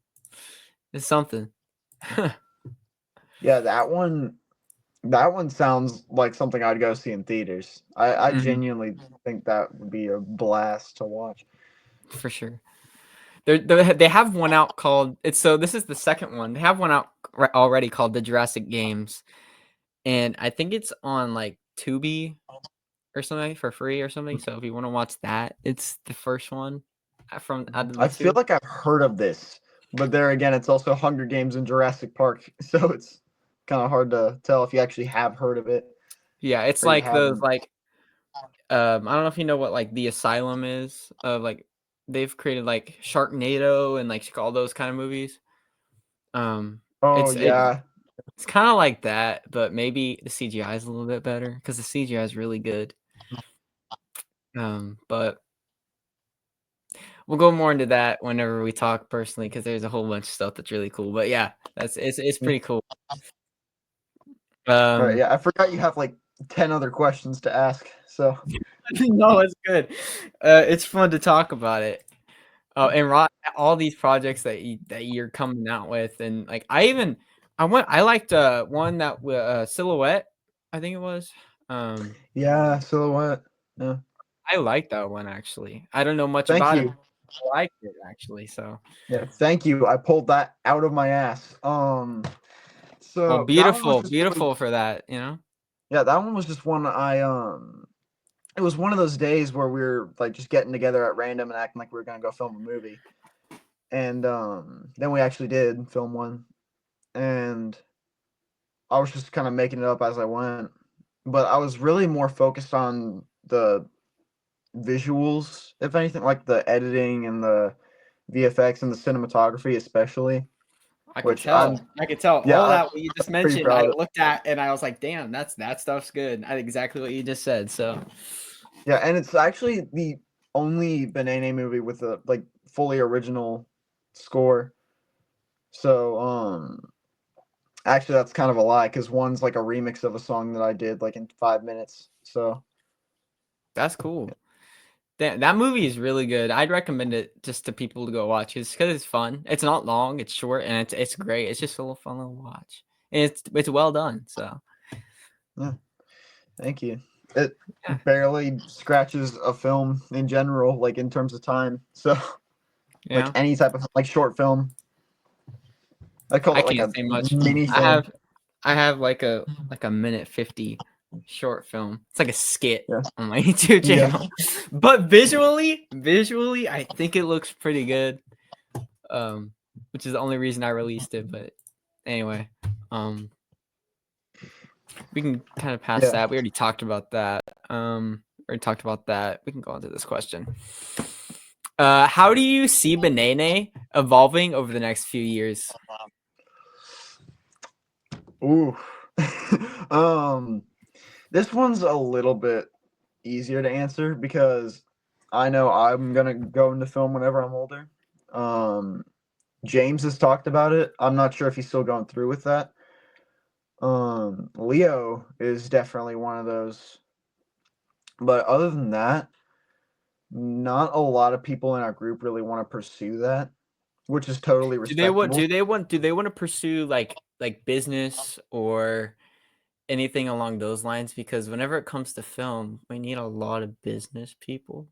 it's something. Yeah, that one sounds like something I'd go see in theaters. I Mhm. genuinely think that would be a blast to watch. For sure. They have one out called this is the second one. They have one out already called the Jurassic Games, and I think it's on like Tubi or something for free or something. So if you want to watch that, it's the first one from out of the I feel two. like I've heard of this, but there again, it's also Hunger Games and Jurassic Park, so it's kind of hard to tell if you actually have heard of it Yeah, it's or you like those haven't. like I don't know if you know what like the Asylum is. Like they've created like Sharknado and like all those kind of movies. Oh It's yeah, it's kind of like that, but maybe the CGI is a little bit better because the CGI is really good. But we'll go more into that whenever we talk personally because there's a whole bunch of stuff that's really cool. But yeah, it's yeah. pretty cool. All right, yeah. I forgot you have like 10 other questions to ask. So No, it's good. It's fun to talk about it. Oh, and all these projects that you're coming out with, and like I liked one that Silhouette, I think it was. yeah, Silhouette. Yeah. I like that one actually. I don't know much Thank about it. you. But I liked it actually. So Yeah, thank you. I pulled that out of my ass. well, So that one was beautiful, just really, beautiful for that. You know. yeah, that one was just one it was one of those days where we were like just getting together at random and acting like we were gonna go film a movie. And then we actually did film one. And I was just kind of making it up as I went. But I was really more focused on the visuals, if anything, like the editing and the VFX and the cinematography, especially. I could Which I'm, tell. I could tell yeah, all that what you just pretty mentioned. I proud of. looked at and I was like, "Damn, that stuff's good." Exactly what you just said. So, Yeah, and it's actually the only Banana movie with a like fully original score. So, actually, that's kind of a lie because one's like a remix of a song that I did like in 5 minutes. So, that's cool. That movie is really good. I'd recommend it just to people to go watch it because it's fun. It's not long, it's short, and it's great. It's just a little fun little watch. And it's well done. So Thank you. It Yeah. barely scratches a film in general, like in terms of time. So yeah, like any type of like short film. I call I it like can't a say much. mini film. I have like a minute 50 short film. It's like a skit Yeah. on my YouTube Yeah. channel. But visually, I think it looks pretty good. Which is the only reason I released it. But anyway, we can kind of pass Yeah. that. We already talked about that. We can go on to this question. How do you see Banane evolving over the next few years? Ooh. This one's a little bit easier to answer because I know I'm gonna go into film whenever I'm older. James has talked about it. I'm not sure if he's still going through with that. Leo is definitely one of those. But other than that, not a lot of people in our group really want to pursue that, which is totally respectable. Do they want to pursue like business or anything along those lines? Because whenever it comes to film, we need a lot of business people.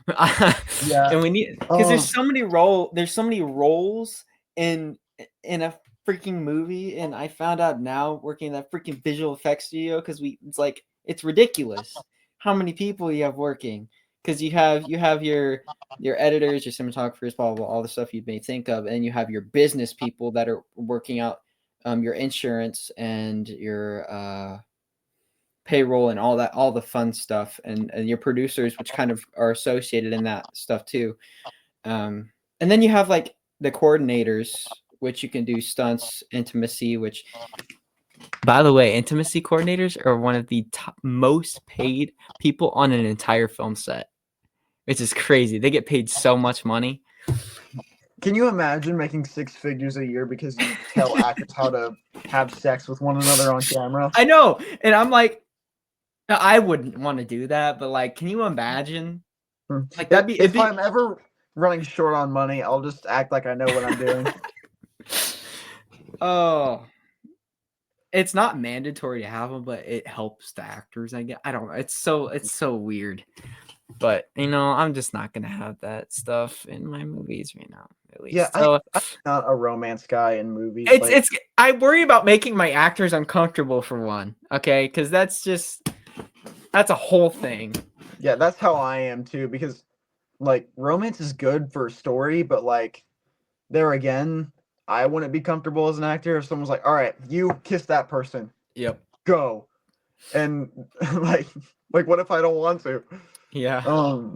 Yeah. And we need because there's so many roles in a freaking movie, and I found out now working in that freaking visual effects studio because it's ridiculous how many people you have working because you have your editors, your cinematographers, blah, blah, blah, all the stuff you may think of, and you have your business people that are working out your insurance and your payroll and all the fun stuff, and your producers, which kind of are associated in that stuff too. And then you have like the coordinators, which you can do stunts, intimacy, which, by the way, intimacy coordinators are one of the most paid people on an entire film set. Which is crazy. They get paid so much money. Can you imagine making 6 figures a year because you tell actors how to have sex with one another on camera? I know. And I'm like, I wouldn't want to do that, but like, can you imagine? Like that'd be if I'm ever running short on money, I'll just act like I know what I'm doing. Oh. It's not mandatory to have them, but it helps the actors, I guess. I don't know. It's so weird. But I'm just not gonna have that stuff in my movies right now, at least. Yeah, So I'm not a romance guy in movies. I worry about making my actors uncomfortable for one, okay? Because that's a whole thing. Yeah, that's how I am too. Because like romance is good for a story, but like there again, I wouldn't be comfortable as an actor if someone's like, "All right, you kiss that person, Yep. go," and like what if I don't want to? Yeah.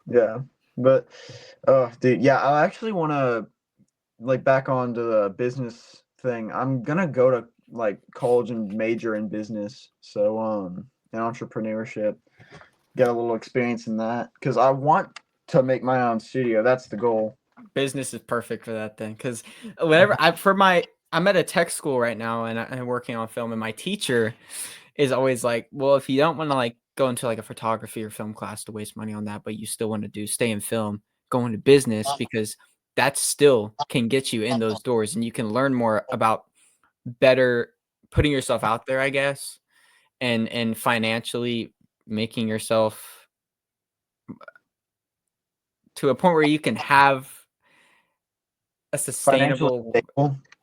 Yeah, but dude, yeah, I actually want to like back on to the business thing. I'm gonna go to like college and major in business, so in entrepreneurship, get a little experience in that because I want to make my own studio. That's the goal. Business is perfect for that then, because whenever I'm at a tech school right now and I'm working on film, and my teacher is always like, well, if you don't want to like go into like a photography or film class to waste money on that, but you still want to stay in film, go into business, because that still can get you in those doors and you can learn more about better putting yourself out there, I guess, and financially making yourself to a point where you can have a sustainable,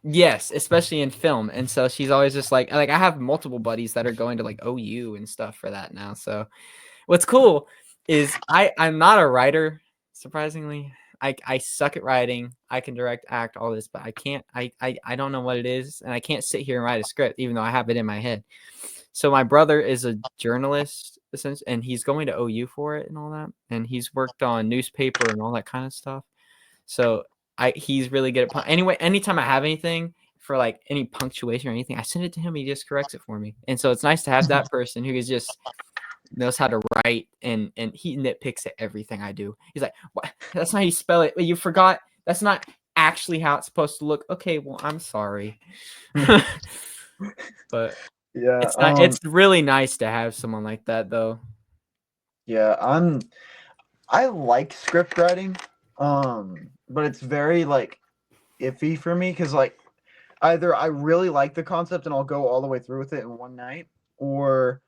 yes, especially in film. And so she's always just like I have multiple buddies that are going to like OU and stuff for that now. So what's cool is I'm not a writer, surprisingly. I suck at writing. I can direct, act, all this, but I can't. I don't know what it is, and I can't sit here and write a script, even though I have it in my head. So my brother is a journalist, and he's going to OU for it and all that, and he's worked on newspaper and all that kind of stuff. So he's really good at anyway. Anytime I have anything for like any punctuation or anything, I send it to him. He just corrects it for me, and so it's nice to have that person who is just knows how to write, and he nitpicks at everything I do. He's like, "What? That's not how you spell it. You forgot. That's not actually how it's supposed to look." Okay, well, I'm sorry. But yeah, it's really nice to have someone like that, though. Yeah, I like script writing, but it's very like iffy for me because like either I really like the concept and I'll go all the way through with it in one night, or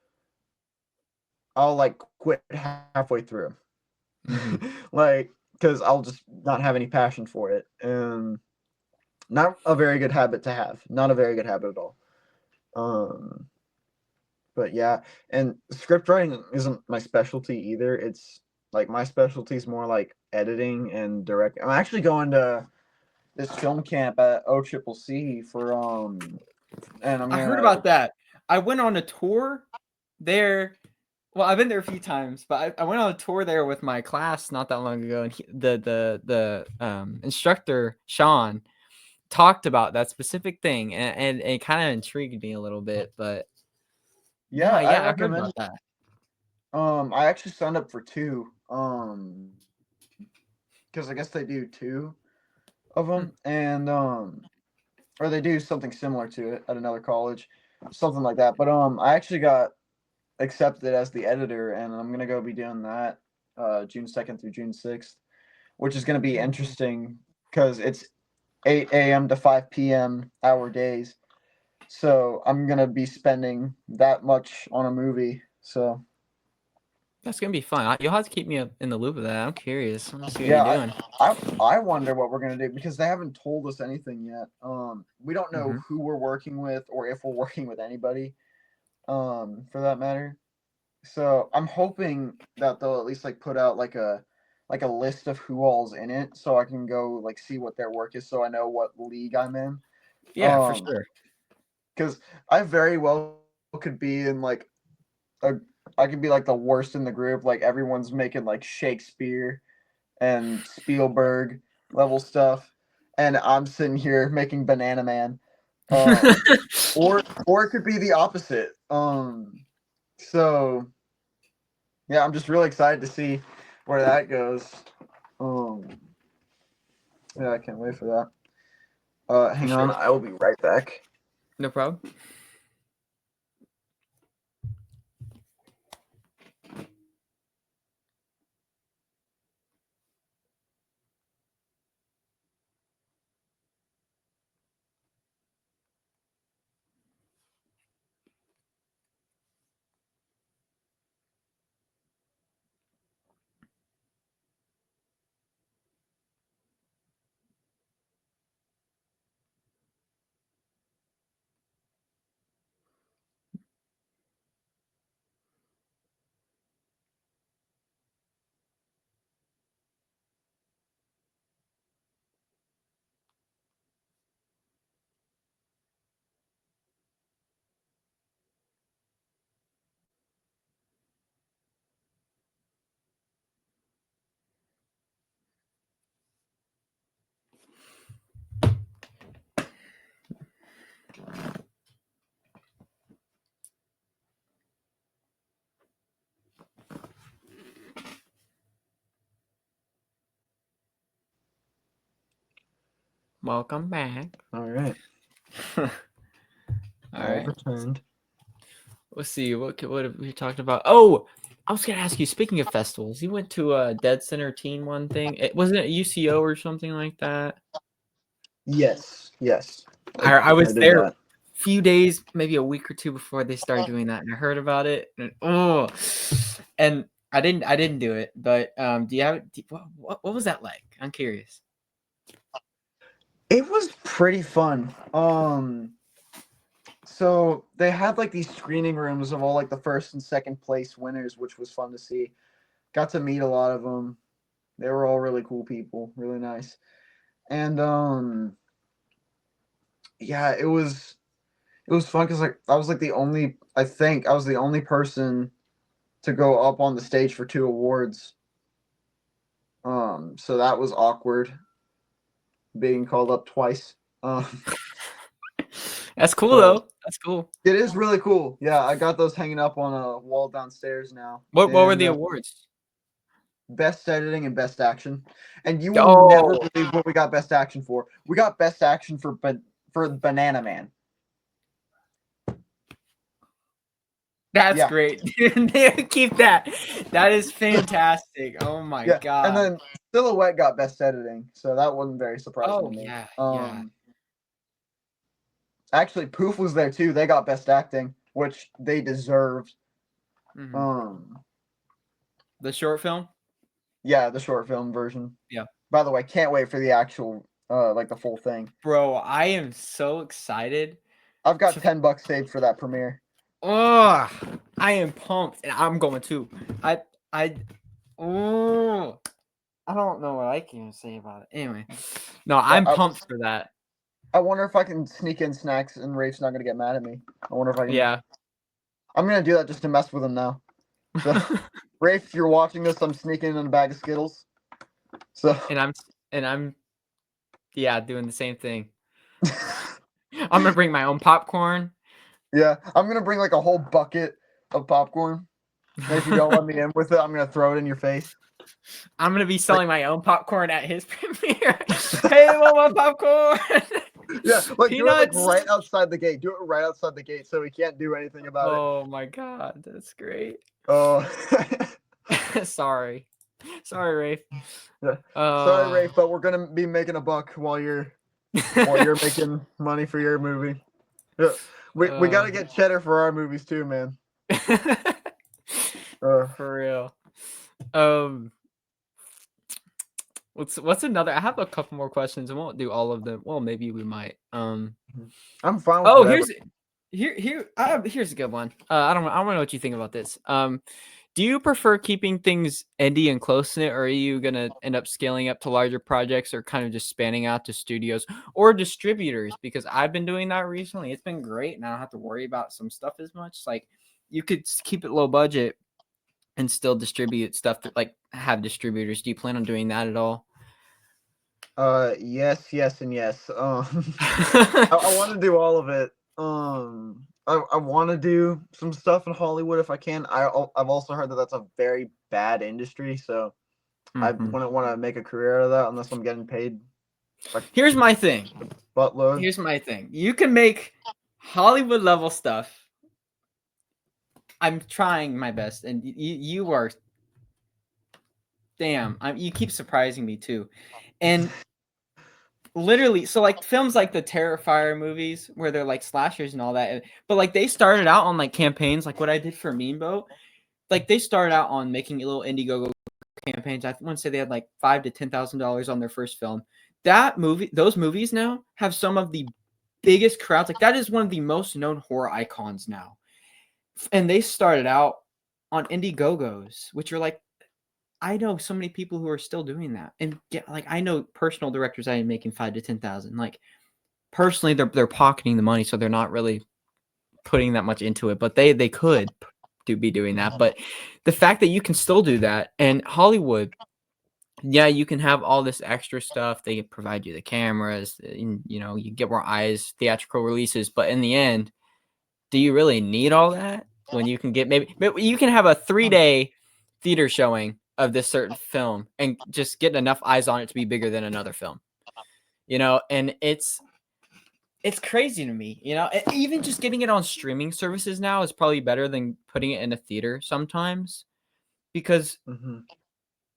I'll like quit halfway through, like because I'll just not have any passion for it, and not a very good habit to have. Not a very good habit at all. But yeah, and script writing isn't my specialty either. It's like my specialty is more like editing and directing. I'm actually going to this film camp at OCCC for and I'm I heard gonna about that. I went on a tour there. Well, I've been there a few times, but I went on a tour there with my class not that long ago, and the instructor Sean talked about that specific thing, and it kind of intrigued me a little bit. But yeah, no, I yeah, I heard recommend. about that. I actually signed up for two. Because I guess they do two of them, and or they do something similar to it at another college, something like that. But I actually got accepted as the editor, and I'm gonna go be doing that June 2nd through June 6th, which is gonna be interesting because it's 8 a.m. to 5 p.m. hour days. So I'm gonna be spending that much on a movie. So That's gonna be fun. You'll have to keep me in the loop of that. I'm curious. I'm see what yeah, you're doing. I wonder what we're gonna do because they haven't told us anything yet. We don't know who we're working with or if we're working with anybody, for that matter. So I'm hoping that they'll at least like put out like a list of who all's in it, so I can go like see what their work is, so I know what league I'm in. Yeah, for sure. Because I very well could be in like I could be like the worst in the group. Like everyone's making like Shakespeare and Spielberg level stuff, and I'm sitting here making Banana Man. Or it could be the opposite. So yeah, I'm just really excited to see where that goes. Yeah, I can't wait for that. Hang on, I will be right back. No problem. Welcome back. All right. All I've right. returned. Let's see. What have we talked about? Oh, I was gonna ask you. Speaking of festivals, you went to a Dead Center Teen One thing. It wasn't it UCO or something like that. Yes. I was did there that. few days, maybe a week or two before they started doing that, and I heard about it. And I didn't do it. But do you have what was that like? I'm curious. It was pretty fun. So they had like these screening rooms of all like the first and second place winners, which was fun to see. Got to meet a lot of them. They were all really cool people, really nice. And yeah, it was fun because like I was like the only I think I was the only person to go up on the stage for 2 awards. So that was awkward being called up twice. That's cool though. That's cool. It is really cool. Yeah, I got those hanging up on a wall downstairs now. What were the awards? Best editing and best action. And you will never believe what we got best action for. We got best action for Banana Man. That's Yeah. great. Dude. Keep that. That is fantastic. Oh my Yeah, god. and then Silhouette got best editing, so that wasn't very surprising Oh to me. yeah, Actually, Poof was there too. They got best acting, which they deserved. Mhm. The short film. Yeah, the short film version. Yeah. By the way, can't wait for the actual, like the full thing. Bro, I am so excited. I've got $10 saved for that premiere. Oh, I am pumped, and I'm going too. Oh, I don't know what I can say about it. Anyway, no, I'm pumped for that. I wonder if I can sneak in snacks and Rafe's not gonna get mad at me. I wonder if I can. Yeah. I'm gonna do that just to mess with him now. So, Rafe, if you're watching this, I'm sneaking in a bag of Skittles. So. And I'm, yeah, doing the same thing. I'm gonna bring my own popcorn. Yeah, I'm gonna bring like a whole bucket of popcorn. And if you don't let me in with it, I'm gonna throw it in your face. I'm gonna be selling my own popcorn at his premiere. Hey, want my popcorn? Yeah, like Peanuts. do it like right outside the gate. Do it right outside the gate so we can't do anything about it. Oh my god, that's great. Oh. Sorry, Rafe. Yeah. Sorry, Rafe, but we're gonna be making a buck while you're making money for your movie. Yeah. We gotta get cheddar for our movies too, man. For real. What's another? I have a couple more questions. I won't do all of them. Well, maybe we might. I'm fine with Oh, whatever. here's a good one. I don't know what you think about this. Do you prefer keeping things indie and close knit, or are you gonna end up scaling up to larger projects, or kind of just spanning out to studios or distributors? Because I've been doing that recently. It's been great, and I don't have to worry about some stuff as much. Like, you could keep it low budget and still distribute stuff that like have distributors. Do you plan on doing that at all? Yes, and yes. I want to do all of it. I want to do some stuff in Hollywood if I can. I've also heard that that's a very bad industry, so I wouldn't want to make a career out of that unless I'm getting paid. Like, here's my thing. Buttload. Here's my thing. You can make Hollywood level stuff. I'm trying my best, and you are. Damn, you keep surprising me too, and literally, so like films like the Terrifier movies where they're like slashers and all that, but like they started out on like campaigns like what I did for Mean Boat. Like they started out on making little Indiegogo campaigns. I want to say they had like $5,000 to $10,000 on their first film. Those movies now have some of the biggest crowds. Like that is one of the most known horror icons now, and they started out on Indiegogos, which are like, I know so many people who are still doing that, and I know personal directors I am making 5,000 to 10,000. Like personally, they're pocketing the money, so they're not really putting that much into it, but they could be doing that. But the fact that you can still do that, and Hollywood, yeah, you can have all this extra stuff. They provide you the cameras, and, you get more eyes, theatrical releases, but in the end, do you really need all that when you can get maybe you can have a 3-day theater showing of this certain film and just get enough eyes on it to be bigger than another film, and it's crazy to me, even just getting it on streaming services now is probably better than putting it in a theater sometimes, because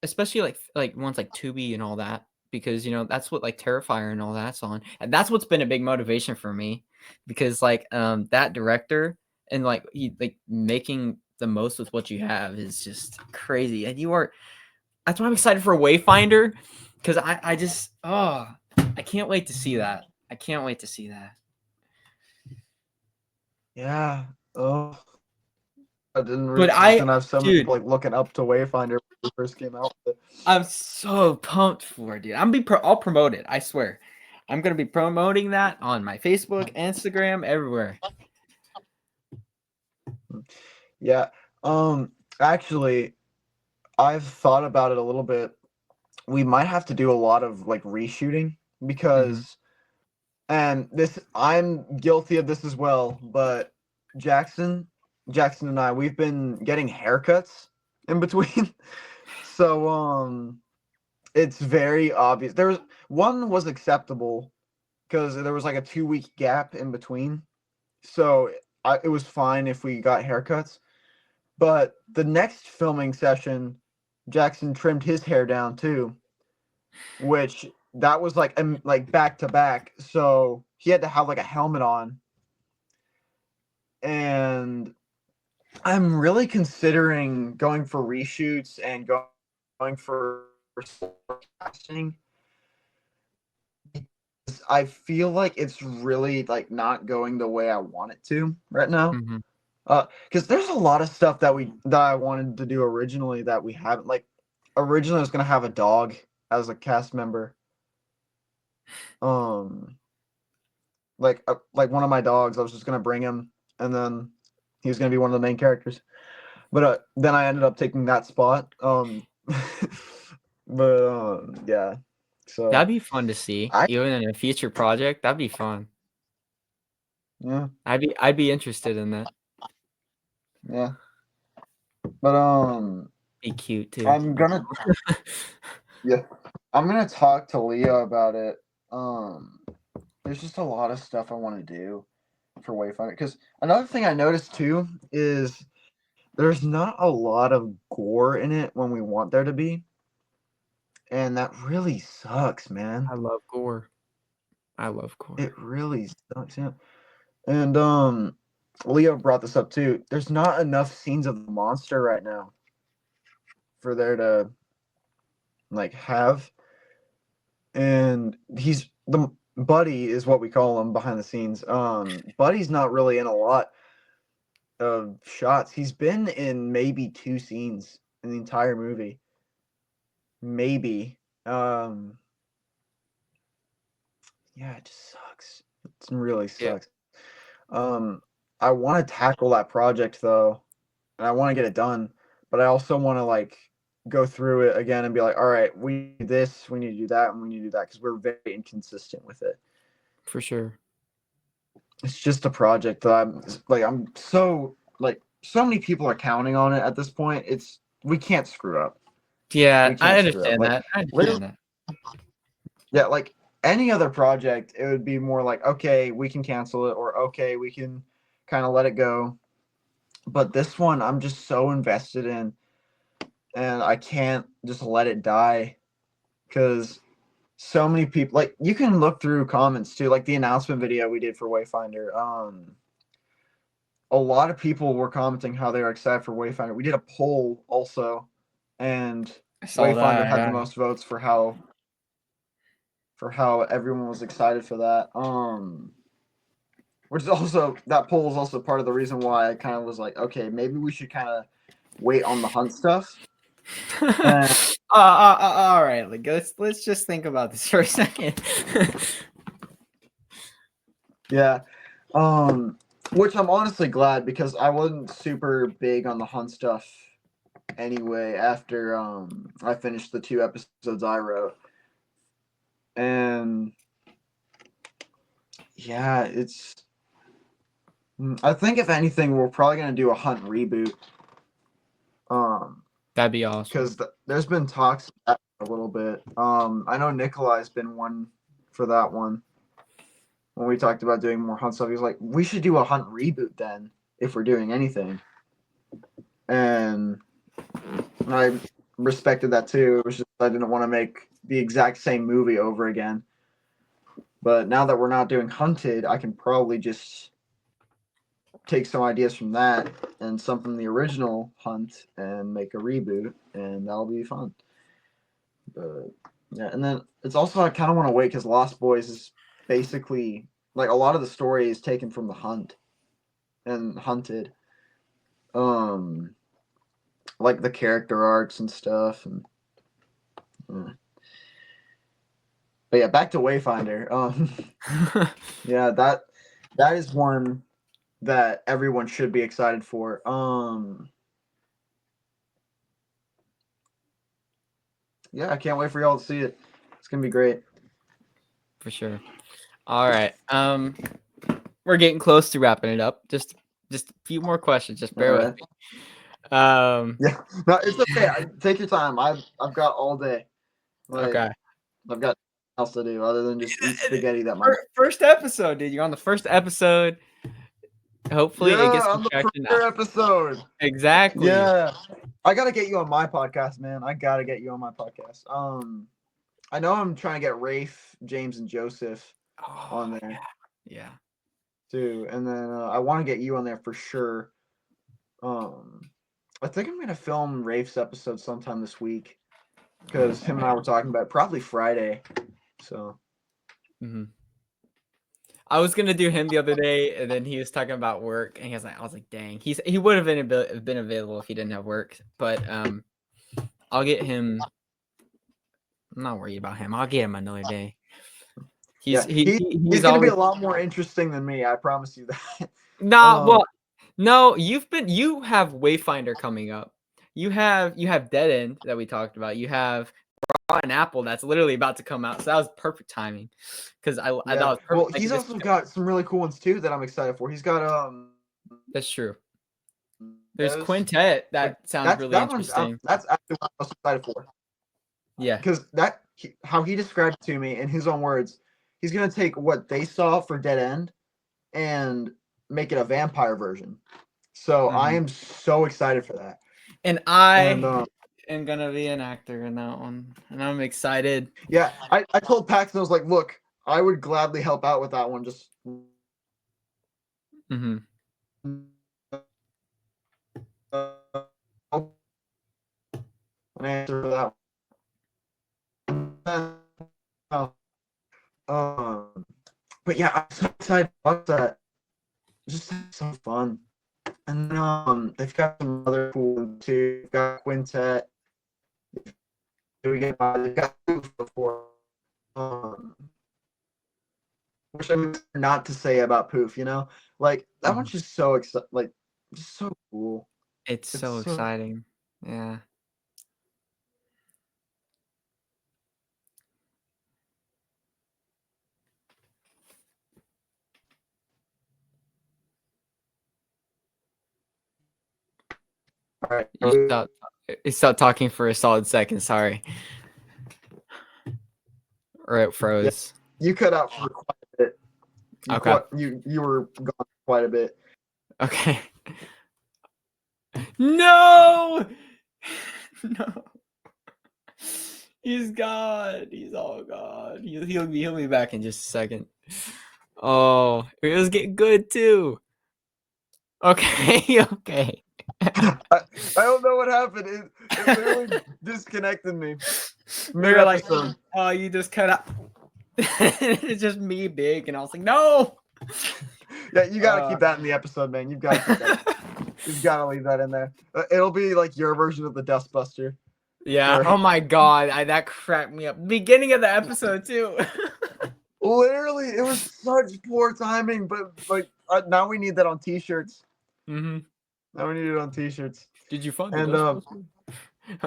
especially like ones like Tubi and all that, because that's what like Terrifier and all that's on, and that's what's been a big motivation for me, because like that director and like he like making the most with what you have is just crazy, and that's why I'm excited for Wayfinder, because I just I can't wait to see that. I can't wait to see that. Yeah. Oh. I didn't But realize gonna have so many people like looking up to Wayfinder when it first came out. I'm so pumped for it, dude. I'll promote it. I swear. I'm gonna be promoting that on my Facebook, Instagram, everywhere. Yeah. Actually, I've thought about it a little bit. We might have to do a lot of like reshooting because, and I'm guilty of this as well, but Jackson and I, we've been getting haircuts in between. So, it's very obvious. One was acceptable because there was like a 2-week gap in between. So it was fine if we got haircuts. But the next filming session, Jackson trimmed his hair down too, which that was like back to back. So he had to have like a helmet on. And I'm really considering going for reshoots and going for casting. I feel like it's really like not going the way I want it to right now. Mm-hmm. Because there's a lot of stuff that I wanted to do originally that we haven't. Like originally, I was gonna have a dog as a cast member. Like one of my dogs, I was just gonna bring him, and then he was gonna be one of the main characters. But then I ended up taking that spot. Yeah. So That'd be fun to see, I even in a future project. That'd be fun. yeah I'd be interested in that. yeah. But Be cute too. I'm gonna talk to Leo about it. There's just a lot of stuff I want to do for Wayfinder. Because another thing I noticed too is there's not a lot of gore in it when we want there to be. And that really sucks, man. I love gore. It really sucks, yeah. And Leo brought this up too. There's not enough scenes of the monster right now for there to like have. And he's the Buddy is what we call him behind the scenes. Buddy's not really in a lot of shots. He's been in maybe 2 scenes in the entire movie. Maybe. Yeah, it just sucks. It really sucks. I want to tackle that project though, and I want to get it done, but I also want to like go through it again and be like, all right, we need this, we need to do that, and we need to do that because we're very inconsistent with it. For sure. It's just a project that I'm so many people are counting on it at this point. We can't screw up. Yeah, I understand that. I understand that. Yeah, like any other project, it would be more like, okay, we can cancel it, or okay, we can kind of let it go. But this one, I'm just so invested in, and I can't just let it die because so many people, like, you can look through comments too, like the announcement video we did for Wayfinder. A lot of people were commenting how they were excited for Wayfinder. We did a poll also, and Wayfinder had the most votes for how everyone was excited for that. Which is also, that poll is also part of the reason why I kind of was like, okay, maybe we should kind of wait on the hunt stuff. All right, like let's just think about this for a second. Yeah. Which I'm honestly glad, because I wasn't super big on the hunt stuff anyway after I finished the 2 episodes I wrote. And yeah, I think if anything, we're probably gonna do a hunt reboot. That'd be awesome. Because there's been talks a little bit. I know Nikolai's been one for that one. When we talked about doing more hunt stuff, he was like, we should do a hunt reboot then, if we're doing anything. And I respected that too. It was just I didn't want to make the exact same movie over again. But now that we're not doing Hunted, I can probably just take some ideas from that and some from the original Hunt and make a reboot, and that'll be fun. But yeah, and then it's also, I kind of want to wait because Lost Boys is basically like a lot of the story is taken from the Hunt and Hunted. Like the character arcs and stuff, and but yeah, back to Wayfinder. Yeah, that is one that everyone should be excited for. Yeah, I can't wait for y'all to see it. It's gonna be great. For sure. All right. We're getting close to wrapping it up. Just a few more questions. Just bear with me. Yeah, no, it's okay. Take your time. I've got all day. Okay. I've got else to do other than just eat spaghetti that much. First episode, dude. You're on the first episode. Hopefully it gets Yeah, some on the traction. premiere episode. Exactly. Yeah. I gotta get you on my podcast, man. I gotta get you on my podcast. I know I'm trying to get Rafe, James, and Joseph on there Yeah. too, and then I want to get you on there for sure. I think I'm gonna film Rafe's episode sometime this week because him and I were talking about it, probably Friday. So I was gonna do him the other day, and then he was talking about work, and I was like, dang, he would have been available if he didn't have work. But I'll get him. I'm not worried about him. I'll get him another day. He's gonna be a lot more interesting than me. I promise you that. Well, no, you have Wayfinder coming up. You have Dead End that we talked about. You have Rotten Apple that's literally about to come out. So that was perfect timing because I thought it was perfect. Well, he's also got some really cool ones too that I'm excited for. He's got That's true. There's Quintet that sounds really interesting. That's actually what I was excited for. Yeah, because how he described it to me in his own words, he's gonna take what they saw for Dead End and make it a vampire version. So I am so excited for that. And I am gonna be an actor in that one, and I'm excited. Yeah, I told Paxton, I was like, look, I would gladly help out with that one. Just an answer for that. But yeah, I'm so excited about that. Just so fun. And they've got some other cool ones too. They've got Quintet. They've got Poof before. Which I'm not to say about Poof, you know? Like that one's just so just so cool. It's so exciting. Yeah. All right. You stopped talking for a solid second. Sorry. Or it froze. Yeah, you cut out for quite a bit. You were gone quite a bit. Okay. No. No. He's gone. He's all gone. He'll be back in just a second. Oh, it was getting good too. Okay. Okay. I don't know what happened. It literally disconnected me. They're like, oh, you just cut out. It's just me big, and I was like, no. Yeah, you gotta keep that in the episode, man. You've got to keep that. You've got to leave that in there. It'll be like your version of the Dustbuster. Yeah. Oh my god, that cracked me up. Beginning of the episode too. Literally, it was such poor timing, but like now we need that on T-shirts. Now we need it on T-shirts. Did you find the Dustbuster?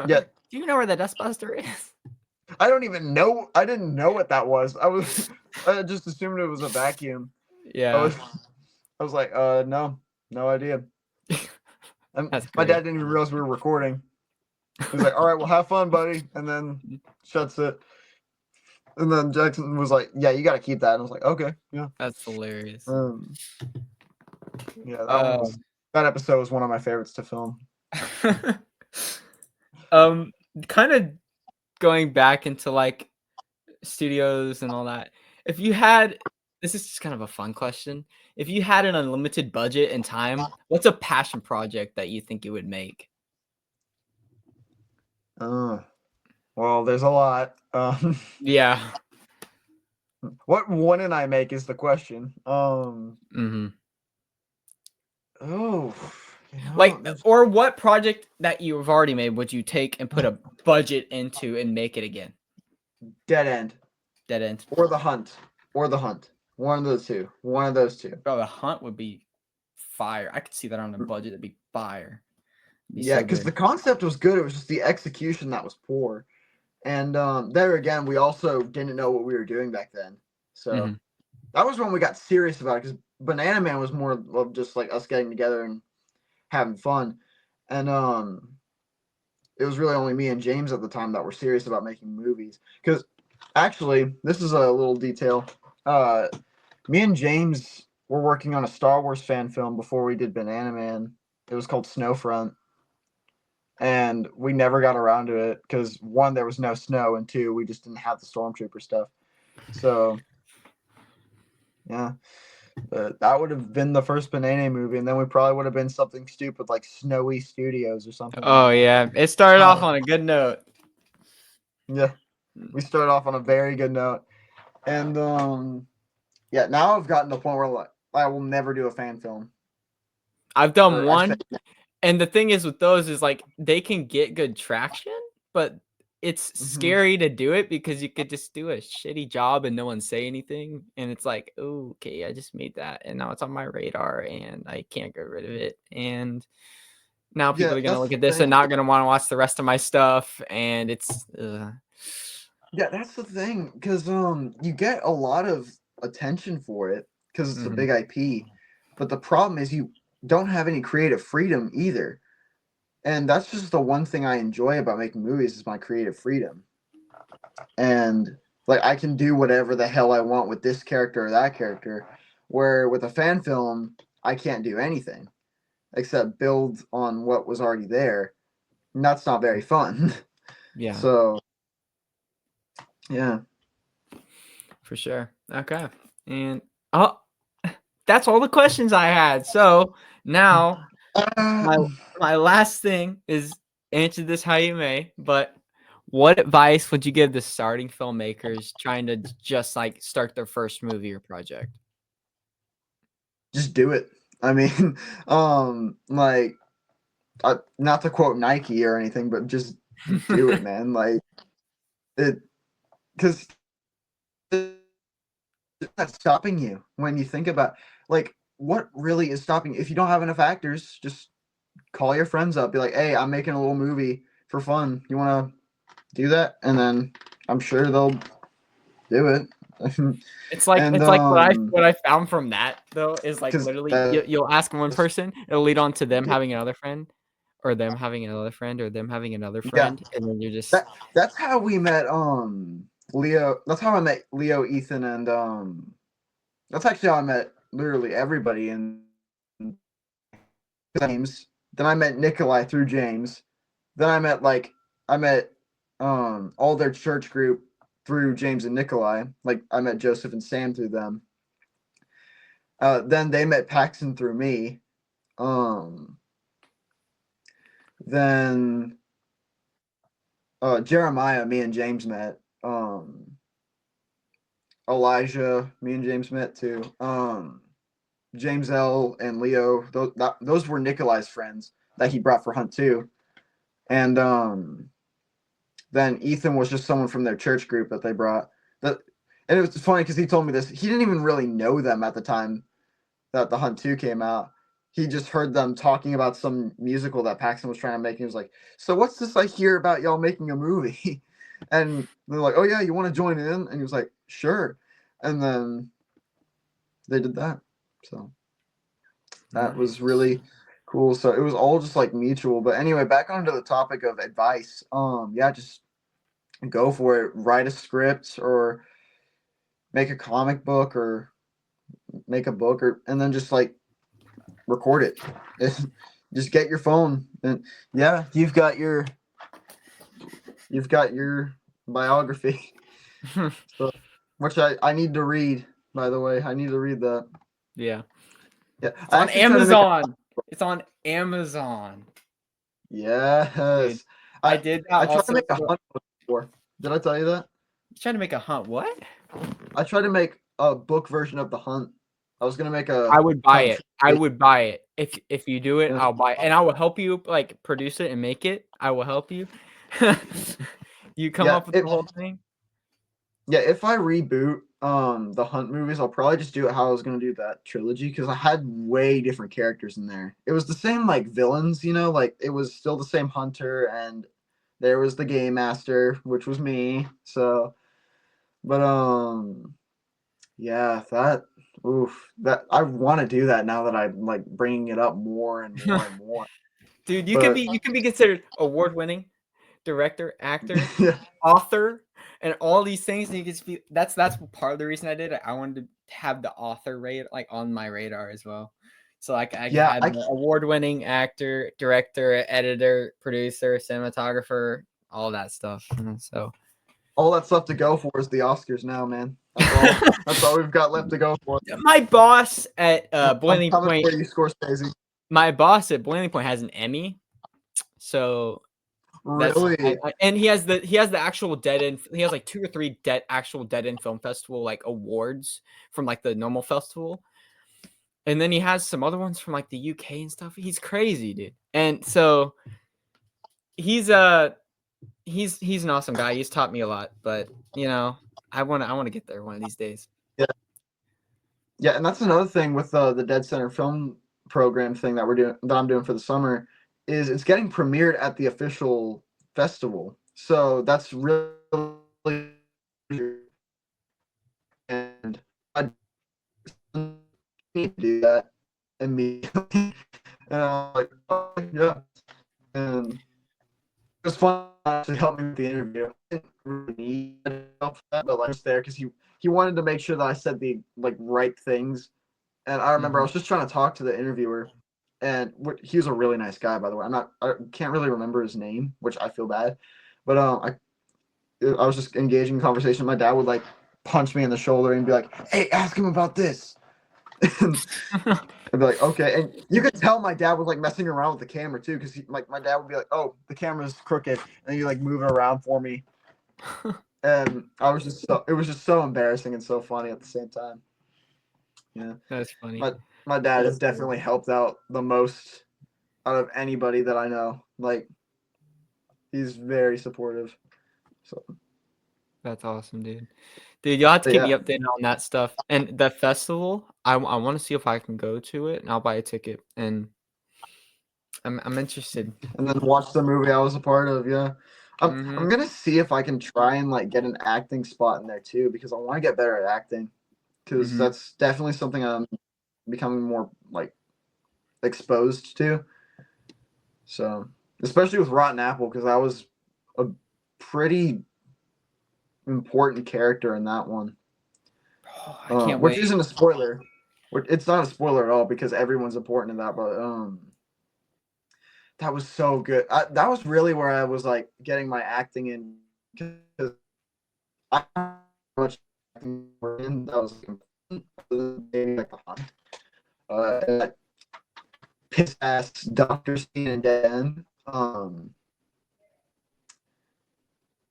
Yeah. Do you know where the Dustbuster is? I don't even know. I didn't know what that was. I just assumed it was a vacuum. Yeah. I was like, no idea. My dad didn't even realize we were recording. He was like, all right, well, have fun, buddy. And then shuts it. And then Jackson was like, yeah, you got to keep that. And I was like, okay, yeah. That's hilarious. Yeah, that episode was one of my favorites to film. Kind of going back into like studios and all that. If you had, this is just kind of a fun question. If you had an unlimited budget and time, what's a passion project that you think you would make? Well, there's a lot. Yeah. What wouldn't I make is the question. Like, or what project that you've already made would you take and put a budget into and make it again? Dead End. Or The Hunt. One of those two. Bro, The Hunt would be fire. I could see that on a budget. It'd be fire. Yeah, because the concept was good. It was just the execution that was poor. And there again, we also didn't know what we were doing back then. So that was when we got serious about it, because Banana Man was more of just like us getting together and having fun. And it was really only me and James at the time that were serious about making movies. Because actually, this is a little detail. Me and James were working on a Star Wars fan film before we did Banana Man. It was called Snowfront. And we never got around to it because 1, there was no snow, and 2, we just didn't have the Stormtrooper stuff. So, yeah. That would have been the first Banana movie, and then we probably would have been something stupid like Snowy Studios or something. Oh like that. yeah, it started off on a good note. Yeah, we started off on a very good note, and yeah, now I've gotten to the point where like I will never do a fan film. I've done Or I one, say- and the thing is with those is like they can get good traction, but it's Mhm. scary to do it because you could just do a shitty job and no one say anything, and it's like, oh, okay, I just made that, and now it's on my radar, and I can't get rid of it, and now people Yeah, are gonna that's look the at this thing. and not gonna want to watch the rest of my stuff, and it's. Yeah, that's the thing, because you get a lot of attention for it because it's a Mhm. big IP, but the problem is you don't have any creative freedom either, and that's just the one thing I enjoy about making movies is my creative freedom, and like I can do whatever the hell I want with this character or that character, where with a fan film I can't do anything except build on what was already there, and that's not very fun. Yeah. So, yeah. For sure. Okay. And that's all the questions I had. So now my my last thing is answer this how you may, but what advice would you give the starting filmmakers trying to just like start their first movie or project? Just do it. I mean, like, not to quote Nike or anything, but just do it, man. Like, it, because that's stopping you when you think about, like, what really is stopping you? If you don't have enough actors, just call your friends up, be like, hey, I'm making a little movie for fun. You want to do that? And then I'm sure they'll do it. It's like And what I found from that though is like 'cause literally that- you'll ask one person, it'll lead on to them having another friend, or them having another friend, or them having another Yeah. friend, and then you're just that's how we met Leo. That's how I met Leo, Ethan, and that's actually how I met literally everybody in James. Then I met Nikolai through James. Then I met all their church group through James and Nikolai. Like I met Joseph and Sam through them. Then they met Paxton through me. Then Jeremiah, me and James met. Elijah, me and James met too. James L and Leo, those were Nikolai's friends that he brought for Hunt 2. And then Ethan was just someone from their church group that they brought. And it was funny because he told me this. He didn't even really know them at the time that the Hunt 2 came out. He just heard them talking about some musical that Paxton was trying to make. And he was like, so what's this I hear about y'all making a movie? And they're like, oh yeah, you want to join in? And he was like, sure. And then they did that. So that was really cool. So it was all just like mutual. But anyway, back onto the topic of advice. Yeah, just go for it. Write a script or make a comic book or make a book and then just like record it. Just get your phone and yeah, you've got your biography. So, which I need to read, by the way. I need to read that. yeah. Yeah. It's on Amazon. It's on Amazon. Yes. Dude, I did that. I tried also to make a hunt before. Did I tell you that? You trying to make a hunt? What? I tried to make a book version of The Hunt. I was gonna make a. I would buy Hunt it. I would buy it. If you do it, Yeah. I'll buy it. And I will help you like produce it and make it. I will help you. You come Yeah, up with the whole thing. Yeah, if I reboot the Hunt movies, I'll probably just do it how I was gonna do that trilogy because I had way different characters in there. It was the same like villains, like it was still the same hunter and there was the game master, which was me. So, but yeah, that I want to do that now that I'm like bringing it up more and more and more. Dude, you can be considered award-winning director, actor, Yeah. author, and all these things. And you can be that's part of the reason I did it. I wanted to have the author rate like on my radar as well. So like I Yeah, had the award-winning actor, director, editor, producer, cinematographer, all that stuff. So all that stuff to go for is the Oscars now, man. That's all we've got left to go for. my boss at Boiling I'm coming Point, for you, Scorsese. my boss at Boiling Point has an Emmy. So Really? and he has the actual dead end. He has like 2 or 3 actual dead end film festival like awards from like the normal festival. And then he has some other ones from like the UK and stuff. He's crazy, dude. And so he's an awesome guy. He's taught me a lot, but you know, I want to get there one of these days. Yeah, and that's another thing with the Dead Center Film Program thing that I'm doing for the summer is it's getting premiered at the official festival. So that's really and I need to do that immediately. And I'm like, oh, yeah. And it was fun to help me with the interview. I didn't really need help for that, but I was there because he wanted to make sure that I said the like right things. And I remember I was just trying to talk to the interviewer, and he was a really nice guy, by the way. I can't really remember his name, which I feel bad, but I was just engaging in conversation. My dad would like punch me in the shoulder and be like, "Hey, ask him about this." And I'd be like, "Okay." And you could tell my dad was like messing around with the camera too, because like my dad would be like, "Oh, the camera's crooked," and you like move it around for me. And it was just so embarrassing and so funny at the same time. Yeah, That's funny. My dad has definitely helped out the most out of anybody that I know. Like, he's very supportive. So That's awesome, dude. Dude, you'll have to keep me yeah, updated on that stuff. And the festival, I want to see if I can go to it, and I'll buy a ticket. And I'm interested. and then watch the movie I was a part of. Yeah, Mhm. I'm gonna see if I can try and like get an acting spot in there too, because I want to get better at acting. Because Mhm. that's definitely something I'm becoming more like exposed to. So especially with Rotten Apple, because I was a pretty important character in that one. Oh, I can't Which wait. isn't a spoiler. It's not a spoiler at all because everyone's important in that. But that was so good. That was really where I was like getting my acting in because I much acting in that was maybe like the hunt. That piss ass doctor scene in Dead End.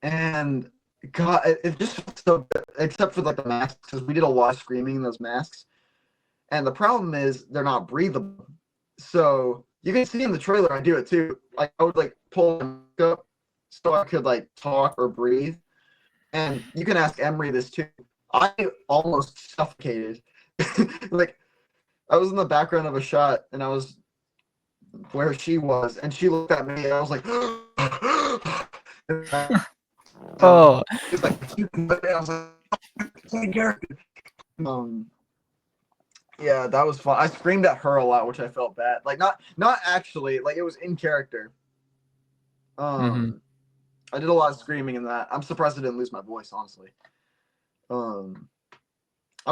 And God, it just felt so good, except for like the masks, because we did a lot of screaming in those masks. And the problem is they're not breathable. So you can see in the trailer I do it too. Like I would like pull my mask up so I could like talk or breathe. And you can ask Emery this too. I almost suffocated. Like I was in the background of a shot and I was where she was, and she looked at me and I was like, Oh, it's like I was like, yeah, that was fun. I screamed at her a lot, which I felt bad. Like not actually, like it was in character. Mhm. I did a lot of screaming in that. I'm surprised I didn't lose my voice, honestly. I'm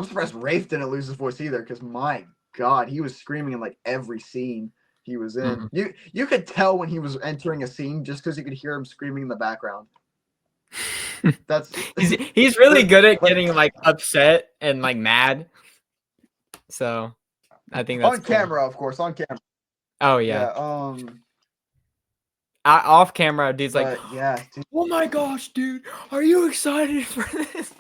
surprised Rafe didn't lose his voice either, because my God, he was screaming in like every scene he was in. You could tell when he was entering a scene just because you could hear him screaming in the background. That's he's really good at like, getting like upset and like mad. So I think that's on cool. camera, of course, on camera. Oh Yeah. yeah. Off camera, dude's like, But yeah, dude, "Oh my gosh, dude, are you excited for this?"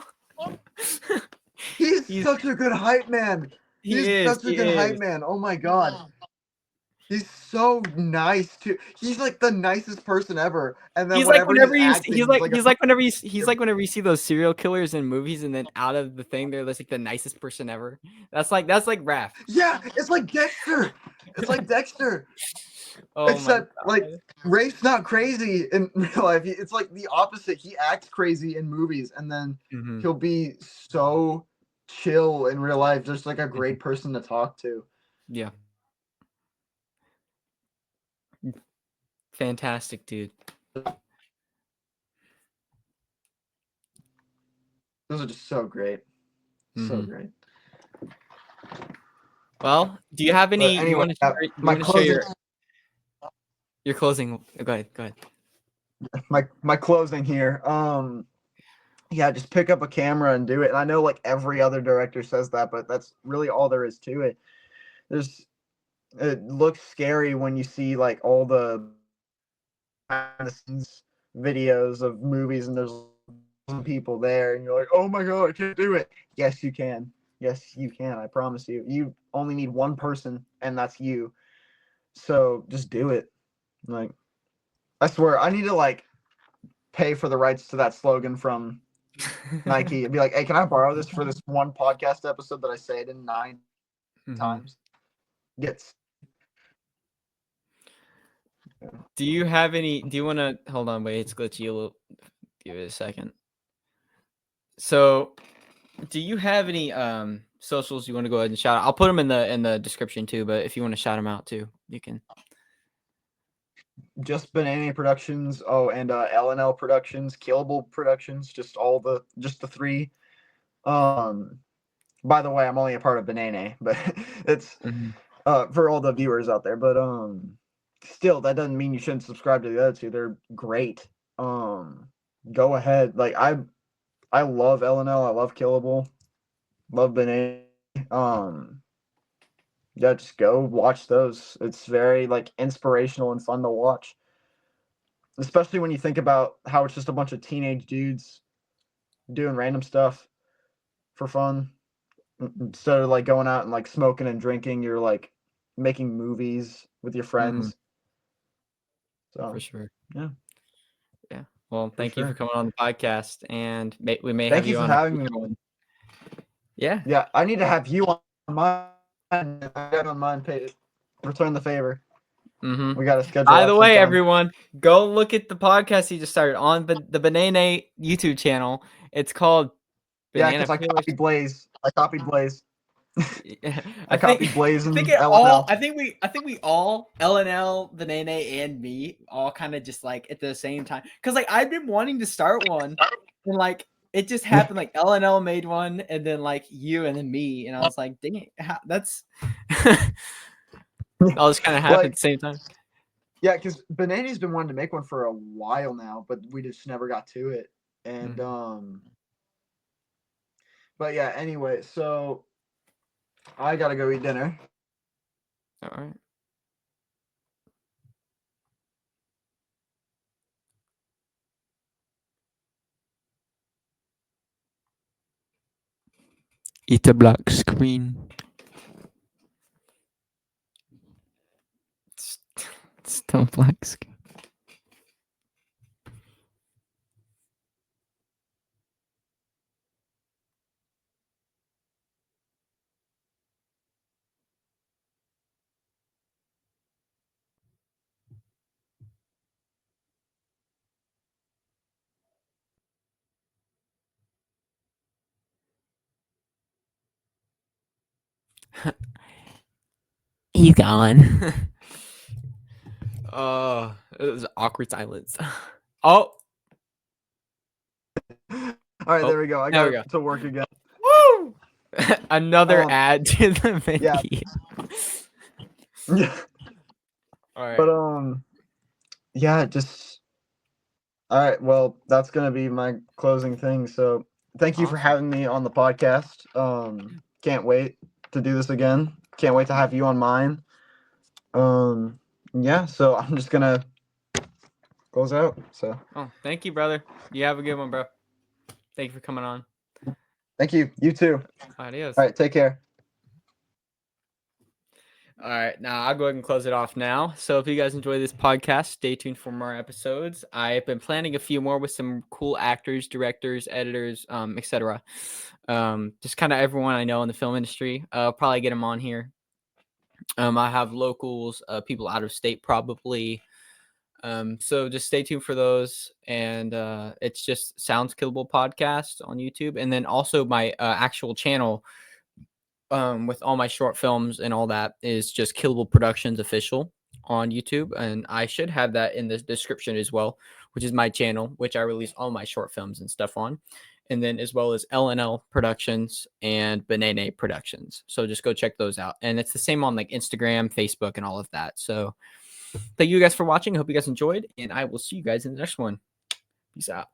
he's such a good hype man. He He's is. such a He good hype is. man. Oh my God. He's so nice too. He's like the nicest person ever. And then He's like whenever he's whenever acting, he's like he's like whenever you see those serial killers in movies, and then out of the thing they're just like the nicest person ever. That's like Raph. yeah, it's like Dexter. It's like Dexter. Oh my Except like god. Rafe's not crazy in real life. It's like the opposite. He acts crazy in movies, and then Mhm. he'll be so chill in real life, just like a great person to talk to. Yeah. Fantastic, dude. those are just so great. So Mhm. great. Well, do you have But any? anyway, You want to share your closing? Go ahead. Go ahead. my closing here. Yeah, just pick up a camera and do it. And I know like every other director says that, but that's really all there is to it. It looks scary when you see like all the behind the scenes videos of movies and there's people there and you're like, oh my god, I can't do it. Yes, you can. Yes, you can. I promise you. You only need one person, and that's you. So just do it. Like, I swear, I need to like pay for the rights to that slogan from Nike and be like, hey, can I borrow this for this one podcast episode that I say it in 9 Mhm. times? Gets. Do you have any? Do you want to hold on? Wait, it's glitchy. A little. Give it a second. So, do you have any socials you want to go ahead and shout out? I'll put them in the description too. But if you want to shout them out too, you can. Just Banana Productions. Oh, and L&L Productions, Killable Productions. Just the three. By the way, I'm only a part of Banana, but it's for all the viewers out there. But still, that doesn't mean you shouldn't subscribe to the other two. They're great. Go ahead. Like I love L&L. I love Killable. Love Banana. Yeah, just go watch those. It's very like inspirational and fun to watch. Especially when you think about how it's just a bunch of teenage dudes doing random stuff for fun. Instead of like going out and like smoking and drinking, you're like making movies with your friends. So For sure. yeah. Yeah. Well, thank you for sure. coming on the podcast, and we may Thank have you you for on a having me. future one. Yeah. Yeah, I need to have you on mine. I got on mine. Return the favor. Mm-hmm. We got to schedule. By out the way, sometime. everyone, go look at the podcast he just started on the Banana YouTube channel. It's called Yeah, Banana because I Pillars. copied Blaze. I I think copied Blaze I and think it L&L. all. I think we all L&L, Banana, and me all kind of just like at the same time. Cause like I've been wanting to start one, and like it just happened. Like L&L made one, and then like you, and then me, and I was like, dang it, that's all just kind of happened at the same time. Yeah, because Banana's been wanting to make one for a while now, but we just never got to it. And but yeah, anyway, so I gotta go eat dinner. All right. Eat a black screen. Still black screen. He's gone. Oh, it was awkward silence. Oh. All right, there we go. I got to work again. Woo! Another ad to the video. Yeah. All right. But yeah, just all right. Well, that's gonna be my closing thing. So thank you for having me on the podcast. Can't wait to do this again. Can't wait to have you on mine. Yeah. So I'm just gonna close out. So. Oh, thank you, brother. You have a good one, bro. Thank you for coming on. Thank you. You too. Adios. All right. Take care. All right, now I'll go ahead and close it off now. So if you guys enjoy this podcast, stay tuned for more episodes. I've been planning a few more with some cool actors, directors, editors, etc. Just kind of everyone I know in the film industry. Probably get them on here. I have locals, people out of state probably. So just stay tuned for those. And it's just Sounds Killable Podcast on YouTube. And then also my actual channel with all my short films and all that is just Killable Productions Official on YouTube. And I should have that in the description as well, which is my channel, which I release all my short films and stuff on. and then as well as LNL Productions and Banana Productions. So just go check those out. And it's the same on like Instagram, Facebook, and all of that. So thank you guys for watching. I hope you guys enjoyed, and I will see you guys in the next one. Peace out.